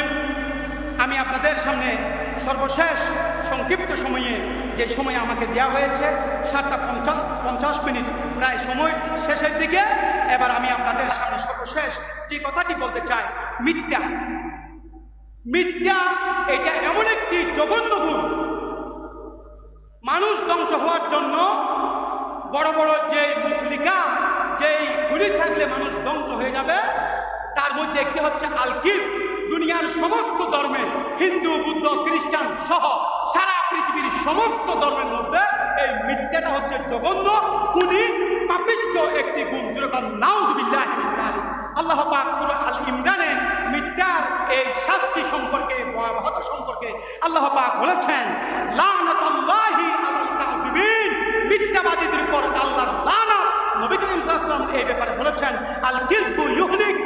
আমি আপনাদের সামনে সর্বশেষ সংক্ষিপ্ত সময়ে, যে সময় আমাকে দেওয়া হয়েছে 7:50 মিনিট, প্রায় সময় শেষের দিকে, এবার আমি আপনাদের সামনে সর্বশেষ যে কথাটি বলতে চাই, মিথ্যা। মিথ্যা এটা এমন একটি জঘন্য গুণ। মানুষ ধ্বংস হওয়ার জন্য বড় বড় যে মুফলিকা, যেই গুলি থাকলে মানুষ ধ্বংস হয়ে যাবে, তার মধ্যে একটি হচ্ছে আল-কিব। দুনিয়ার সমস্ত ধর্মে, হিন্দু, বুদ্ধ, খ্রিস্টান সহ সারা পৃথিবীর সমস্ত ধর্মের মধ্যে এই মিথ্যাটা হচ্ছে জঘন্য, খুনি, পাপিষ্ঠ একটি গুণ। যেরকম নাউযু বিল্লাহি মিন যালিক। আল্লাহ পাক সূরা আল ইমরানে মিথ্যার এই শাস্তি সম্পর্কে, ভয়াবহতা সম্পর্কে আল্লাহ পাক বলেছেন, লানাতুল্লাহি আলাল কাযিবিন, মিথ্যাবাদীদের উপর আল্লাহর লানত। নবী করিম সাল্লাল্লাহু আলাইহি ওয়াসাল্লাম এই ব্যাপারে বলেছেন, আল কিযবু ইউহলিক,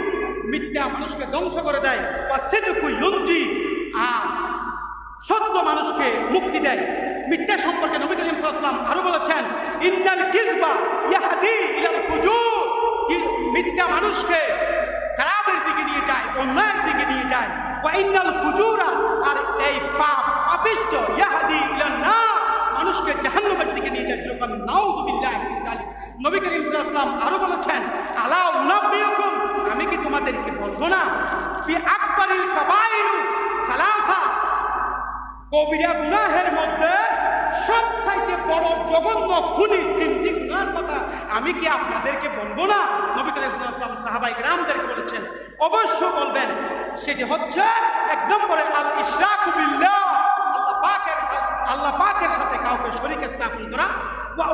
মিথ্যা মানুষকে ধ্বংস করে দেয়, ওয়াসিদকু ইউনজি, আর সত্য মানুষকে মুক্তি দেয়। মিথ্যা সম্পর্কে নবী করিম সাল্লাল্লাহু আলাইহি ওয়াসাল্লাম আরো বলেছেন, ইন্নাল কিযবা ইয়াহদি ইলাল ফুজুর, মিথ্যা মানুষকে খারাপের দিকে নিয়ে যায়, অন্যায়ের দিকে নিয়ে যায়। ওয়া ইন্নাল ফুজুরা, আর এই পাপ পাপিষ্ঠ, ইয়াহদি ইলান নার, মানুষকে জাহান্নামের দিকে নিয়ে যায়। যখন নাউযু বিল্লাহি মিন যালিক, নবী করিম সাল্লাল্লাহু আলাইহি ওয়াসাল্লাম আরো বলেছেন, আলা উনাব্বিউকুম, আমি কি তোমাদেরকে বলবো না, ফি আকবারিল কাবাইরু সালাসা, কবিরা গুনাহের মধ্যে সবচাইতে বড় জঘন্য খুনি তিনটি গুনার কথা আমি কি আপনাদেরকে বলবো না? নবী করিম সাল্লাল্লাহু আলাইহি ওয়াসাল্লাম সাহাবায়ে কেরামদেরকে বলেছেন, অবশ্য বলবেন। সেটি হচ্ছে এক নম্বরে আল ইশরাকু বিল্লাহ, আল্লাহ পাকের সাথে কাউকে শরীক স্থাপন করা, ওয়া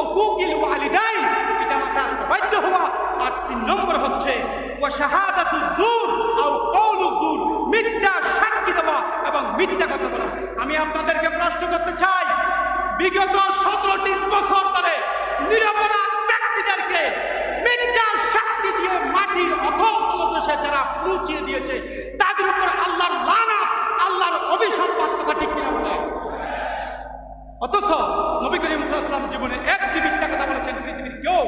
উকুকিল ওয়ালিদাইন, পিতামাতার অবাধ্য হওয়া, আর 3 নম্বর হচ্ছে ওয়া শাহাদাতুয যুর আও কওলুয যুর, মিথ্যা সাক্ষী দেওয়া এবং মিথ্যা কথা বলা। আমি আপনাদেরকে প্রশ্ন করতে চাই, বিগত 17টি বছর ধরে নিরপরাধ ব্যক্তিদেরকে মিথ্যা সাক্ষী দিয়ে মাটির অথল তলদেশে যারা পৌঁছিয়ে দিয়েছে, তাদের উপর আল্লাহর লানত, আল্লাহর অভিশাপ পাত্রটা ঠিক কিনা বলে? অথচ নবী করিম সাল্লাল্লাহু আলাইহি ওয়াসাল্লাম জীবনে একটি মিথ্যা কথা বলেছেন, পৃথিবীর কেউ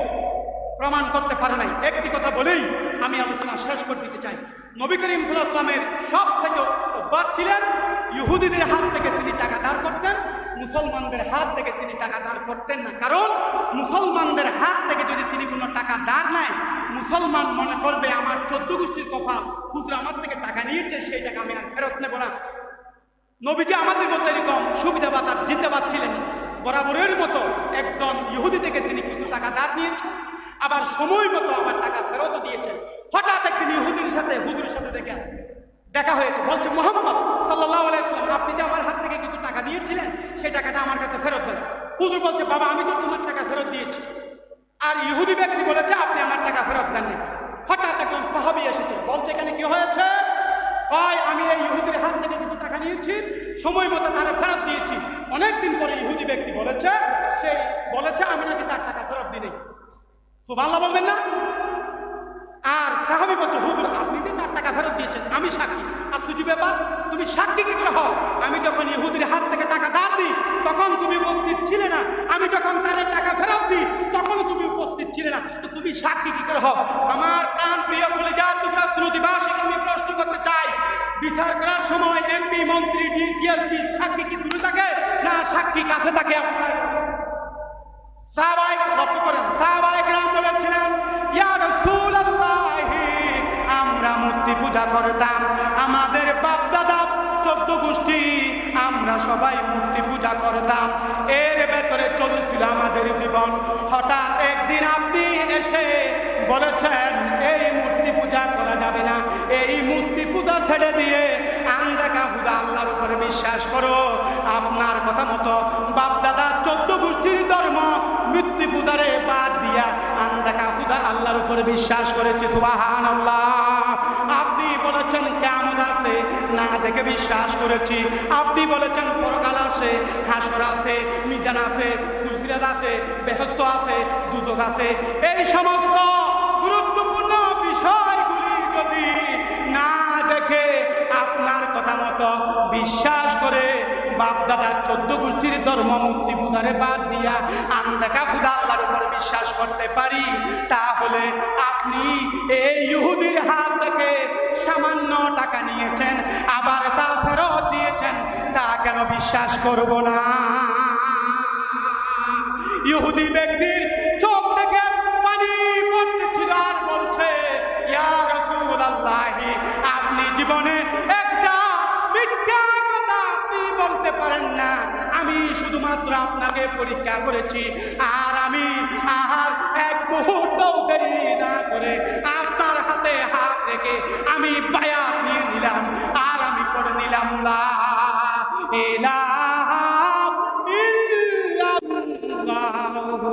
প্রমাণ করতে পারে নাই। একটি কথা বলেই আমি আলোচনা শেষ করে দিতে চাই। নবী করিম সাল্লাল্লাহু আলাইহি ওয়াসাল্লামের সব থেকে অভ্যাস ছিলেন ইহুদিদের হাত থেকে তিনি টাকা ধার করতেন, মুসলমানদের হাত থেকে তিনি টাকা ধার করতেন না। কারণ মুসলমানদের হাত থেকে যদি তিনি কোনো টাকা ধার নেয়, মুসলমান মনে করবে আমার 14 গোষ্ঠীর কফা হুজুর আমার থেকে টাকা নিয়েছে, সেই টাকা আমি আর ফেরত নেব না। নবীজি আমাদের মতো এরকম সুবিধাবাদ আর জিন্দাবাদ ছিলেন। বরাবরের মতো একজন ইহুদি থেকে তিনি কিছু টাকা ধার নিয়েছেন, আবার সময় মতো আবার টাকা ফেরত দিয়েছেন। হঠাৎ একদিন ইহুদির সাথে হুজুরের সাথে দেখা হয়েছে, বলছে, মুহাম্মদ সাল্লাল্লাহু আলাইহি ওয়াসাল্লাম, আপনি যে আমার হাত থেকে কিছু টাকা দিয়েছিলেন, সেই টাকাটা আমার কাছে ফেরত দেন। হুজুর বলছে, বাবা আমি তো তোমার টাকা ফেরত দিয়েছি। আর ইহুদি ব্যক্তি বলেছে, আপনি আমার টাকা ফেরত দেননি। হঠাৎ একজন সাহাবী এসেছে, বলছে, এখানে কি হয়েছে? হয় আমি এই ইহুদির হাত থেকে কিছু টাকা নিয়েছি, সময় মতো তারা ফেরত দিয়েছি। অনেকদিন পরে ইহুদি ব্যক্তি বলেছে, আমি নাকি তার টাকা ফেরত দিই। সুবহানাল্লাহ বলবেন না? আর সাহাবী বলছে, হুজুর আপনি যে তার টাকা ফেরত দিয়েছেন, আমি সাক্ষী। আর সুজি ব্যাপার, তুমি সাক্ষী কি করে হও? আমি যখন ইহুদির হাত থেকে টাকা ধার দিই তখন তুমি উপস্থিত ছিলে না, আমি যখন তাদের টাকা ফেরত দিই তখন তুমি উপস্থিত ছিলে না, তো তুমি সাক্ষী কি করে হও? আমার প্রাণ প্রিয় কলিজার টুকরা শ্রোতাবাসীকে আমি প্রশ্ন করতে চাই, বিচার করার সময় এমপি, মন্ত্রী, ডিসিএসপি সাক্ষী কি দূরে থাকে না সাক্ষী কাছে থাকে? আপনারা সাহাবায়ে লক্ষ্য করেন, সাহাবায়ে কেরাম বলেছিলেন, ইয়া রাসূলুল্লাহ, আমরা মূর্তি পূজা করতাম, আমাদের বাপ দাদা 14 গোষ্ঠী আমরা সবাই মূর্তি পূজা করতাম, এর ভেতরে চলছিল আমাদের জীবন। হঠাৎ একদিন আপনি এসে বলেছেন এই মূর্তি পূজা করা যাবে না, এই মূর্তি পূজা ছেড়ে দিয়ে আনদেখা হুদা আল্লাহর উপরে বিশ্বাস করো। আপনার কথা মতো বাপ দাদা 14 গোষ্ঠীর ধর্ম মূর্তি পূজারে বাদ দিয়া আনদেখা হুদা আল্লাহর উপরে বিশ্বাস করেছি। সুবহানাল্লাহ। আপনি বলেছেন কিয়ামত আছে, না দেখে বিশ্বাস করেছি। আপনি বলেছেন পরকাল আছে, হাসর আছে, মিজান আছে, ফুলসিরাত আছে, বেহেশত আছে, দুদক আছে। এই সমস্ত গুরুত্বপূর্ণ বিষয়গুলি যদি না দেখে আপনার কথা মতো বিশ্বাস করে বাপ দাদার 14 গোষ্ঠীর ধর্ম মূর্তি পূজারে বাদ দিয়া আনদেখা খুদা আল্লাহর উপর বিশ্বাস করতে পারি, তাহলে আপনি এই ইহুদির হাত থেকে সামান্য টাকা নিয়েছেন, আবার তা ফেরত দিয়েছেন, তা কেন বিশ্বাস করব না? ইহুদি ব্যক্তির চোখ থেকে পানি পড়তেছিল আর বলছে, ইয়া রাসূলুল্লাহ, আপনি জীবনে একটা মিথ্যা কথা আপনি বলতে পারেন না। আমি শুধুমাত্র আপনাকে পরীক্ষা করেছি, আর আমি আর এক মুহূর্তও দেরি না করে আপনার হাতে হাত রেখে আমি বায়াত নিয়ে নিলাম, আর আমি করে নিলাম লা ইলাহা ইল্লাল্লাহু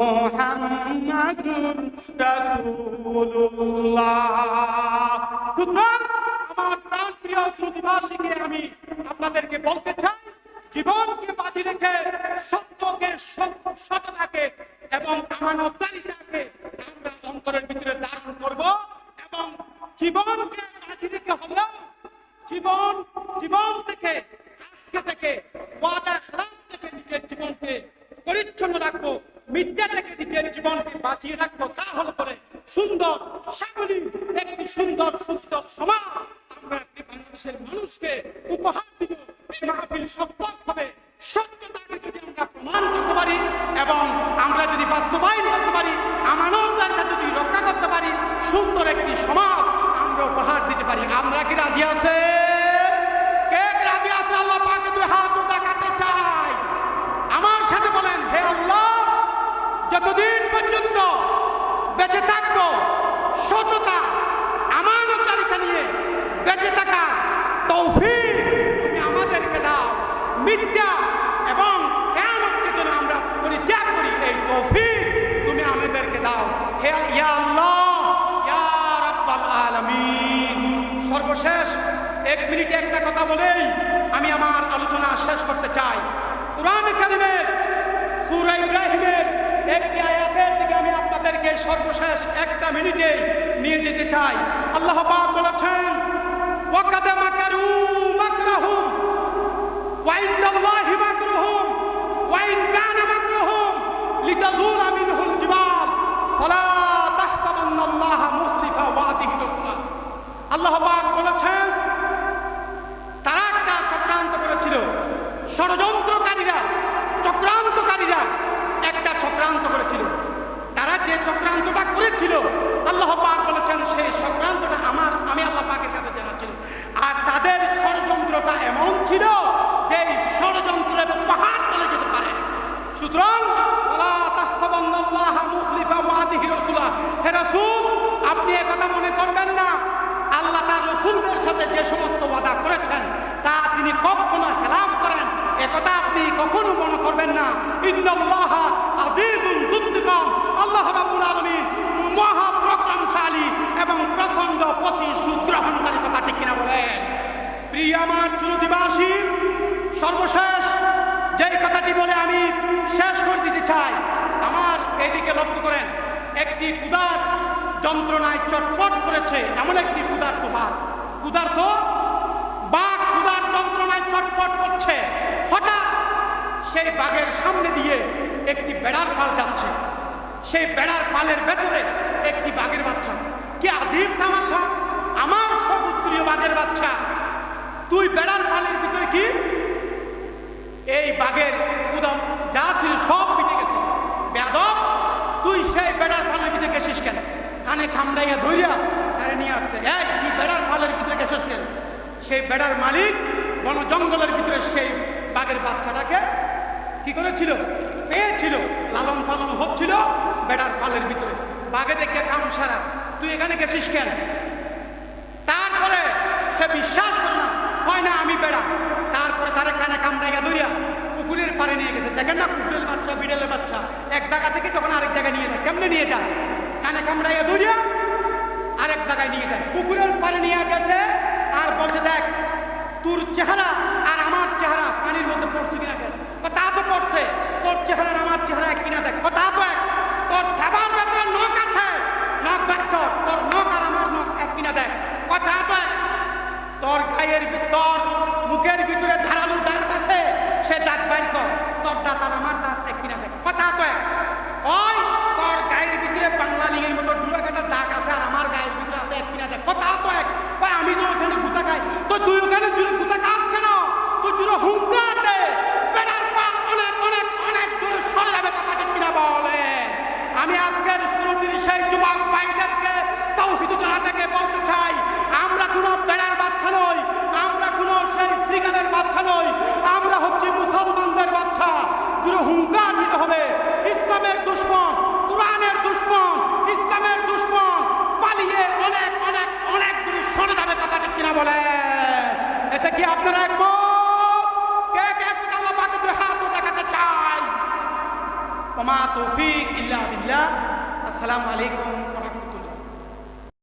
মুহাম্মাদুর রাসূলুল্লাহ। সুতরাং আমার প্রাণ প্রিয় শ্রোতাবাসীকে আমি আপনাদেরকে বলতে চাই, জীবনকে বাজি রেখে সত্যকে, সততাকে এবং আমানতদারিতাকে আমরা অন্তরের ভিতরে ধারণ করব এবং জীবন থেকে আজকে থেকে ওয়াদা খেলাফ থেকে নিজের জীবনকে পরিচ্ছন্ন রাখবো, মিথ্যা থেকে নিজের জীবনকে বাঁচিয়ে রাখবো, তাহলে পরে সুন্দর সাবলীল একটি সুন্দর সুস্থ সমাজ আমরা একটি বাংলাদেশের মানুষকে উপহার দিব। এই মাহফিল সফল হবে সত্যতাকে যদি আমরা প্রমাণ করতে পারি এবং আমরা যদি বাস্তবায়ন করতে পারি, আমানতদারকে যদি রক্ষা করতে পারি, সুন্দর একটি সমাজ আমরা উপহার দিতে পারি। আমরা কি রাজি আছে? কে রাজি আছে? আল্লাহ পাকে দুই হাত দেখাতে চাই। আমার সাথে বলেন, হে আল্লাহ, যতদিন পর্যন্ত বেঁচে থাকবো সততা আমানতদারিতা নিয়ে বেঁচে থাকার তৌফিক তুমি আমাদেরকে দাও। মিথ্যা এবং কিয়ামতকে যেন আমরা পরিত্যাগ করি, এই তৌফিক তুমি আমাদেরকে দাও। হে ইয়া আল্লাহ, ইয়া রাব্বাল আলামিন। সর্বশেষ 1 মিনিটে একটা কথা বলেই আমি আমার আলোচনা শেষ করতে চাই। কুরআন কারীমের সূরা ইব্রাহিমের একটি আয়াতের দিকে আমি আপনাদেরকে সর্বশেষ 1 মিনিটে নিয়ে যেতে চাই। আল্লাহ পাক বলেছেন, ওয়াকাদ মাকারু মাকরাহুম ওয়া ইনদাল্লাহি মাকরুহুম ওয়া ইন কানা মাকরুহুম লিতাযুলা মিনহুল জিবাল ফালা তাহসাবান্নাল্লাহা মুখলিফা ওয়াদিহি। আল্লাহ পাক বলেছেন, তারা একটা চক্রান্ত করেছিল, ষড়যন্ত্রকারীরা চক্রান্তকারীরা একটা চক্রান্ত করেছিল। তারা যে চক্রান্তটা করেছিল আল্লাহ পাক বলেছেন সেই চক্রান্তটা আমি আল্লাহ পাকের কাছে জানা ছিল। আর তাদের ষড়যন্ত্রটা এমন ছিল যে ষড়যন্ত্রের পাহাড় চলে যেতে পারে। সুতরাং হে রাসূল, আপনি একথা মনে করবেন না আল্লাহ তার রাসূলদের সাথে যে সমস্ত ওয়াদা করেছেন তা তিনি কখনো খেলাফ করেন, একথা আপনি কখনো মনে করবেন না। ইন্নাল্লাহা আযীজুন যুনতিকাম, আল্লাহ রাব্বুল আলামিন মহা পরাক্রমশালী এবং প্রচন্ড প্রতিশোধ গ্রহণকারী। কথা ঠিক কিনা বলেন? প্রিয় আমার চুনদিবাসী, সর্বশেষ যেই কথাটি বলে আমি শেষ করে দিতে চাই, আমার এদিকে লক্ষ্য করেন। একটি ক্ষুধার যন্ত্রণায় চটপট করেছে এমন একটি ক্ষুধার্ত বাঘ ক্ষুধার যন্ত্রণায় চটপট করছে। হঠাৎ সেই বাঘের সামনে দিয়ে একটি বেড়ার পাল যাচ্ছে। সেই বেড়ার পালের ভেতরে একটি বাঘের বাচ্চা। কি আদিব তামাশা! আমার সপুত্রীয় বাঘের বাচ্চা, তুই বেড়ার পালের ভিতরে কি? এই বাঘের ক্ষুধা যা ছিল সব মিটে গেছে। বেয়াদব, তুই সেই বেড়ার পালের ভিতরে গেছিস কেন? কানে কামড়াইয়া ধরিয়া আরে নিয়ে আসছে। এই তুই বেড়ার পালের ভিতরে গেছিস কেন? সেই বেড়ার মালিক বন জঙ্গলের ভিতরে সেই বাঘের বাচ্চাটাকে কি করেছিল? পেয়েছিল, লালন পালন হচ্ছিল বেড়ার পালের ভিতরে। বাঘে দেখে কামসারা, তুই এখানে গেছিস কেন? তারপরে সে বিশ্বাস করে না, হয় না আমি বেড়া। তারপরে তারা কানে কামড়াইয়া ধরিয়া পুকুরের পাড়ে নিয়ে গেছে। দেখেন না, কুকুরের বাচ্চা বিড়ালের বাচ্চা এক জায়গা থেকে যখন আরেক জায়গায় নিয়ে যায়, কেমনে নিয়ে যায়? কানে কামড়াইয়া ধরিয়া আরেক জায়গায় নিয়ে যায়। পুকুরের পাড়ে নিয়ে গেছে আর বলছে, দেখ তোর চেহারা আর আমার চেহারা পানির মধ্যে পড়ছে কিনা। তা তো পড়ছে, তোর চেহারা আর আমার চেহারা এক কিনা। দেখ তা তো এক, তোর থাবার ভেতরে নখ আছে, নখ বের কর, তোর নখ আর আমার নখ এক কিনা। দেখ কথা তো এক, তোর গায়ের তোর মুখের ভিতরে ধারালো দাঁত আছে, সে দাঁত বাইর কর, তোর দাঁত আর আমার দাঁত এক কিনা। দেখ কথা তো এক। ওই তোর গায়ের ভিতরে বাংলা লিগের মতো ডুরা কাটা দাগ আছে আর আমার গায়ের ভিতরে আছে এক কিনা। দেখ কথা তো এক। আমি তো ওখানে গুতা খাই, তো তুই ওখানে জুড়ে গুতা খাস কেন? তুই জুড়ে হুঙ্কার দে, বেড়ার পা অনেক অনেক অনেক দূরে সরে যাবে। কথা ঠিক কিনা বলে? আমি আজকের শ্রোতির সেই যুবক ভাইদেরকে তাওহীদ জানাতে বলতে চাই, আমরা কোনো বেড়ার বাচ্চা নই, আমরা কোনো সেই শ্রীগালের বাচ্চা নই, আমরা হচ্ছি মুসলমানদের বাচ্চা। জুড়ে হুঙ্কার দিতে হবে। ইসলামের দুশমন, কোরআনের দুশমন, ইসলামের দুশমন পালিয়ে অনেক অনেক অনেক দূরে সরে যাবে। কথা ঠিক কিনা বলে? এতে কি আপনারা একমত? কে কে আল্লাহ পাকের দুই হাত দেখাতে চাই? ওমা তৌফিক ইল্লা বিল্লাহ। আসসালামু আলাইকুম।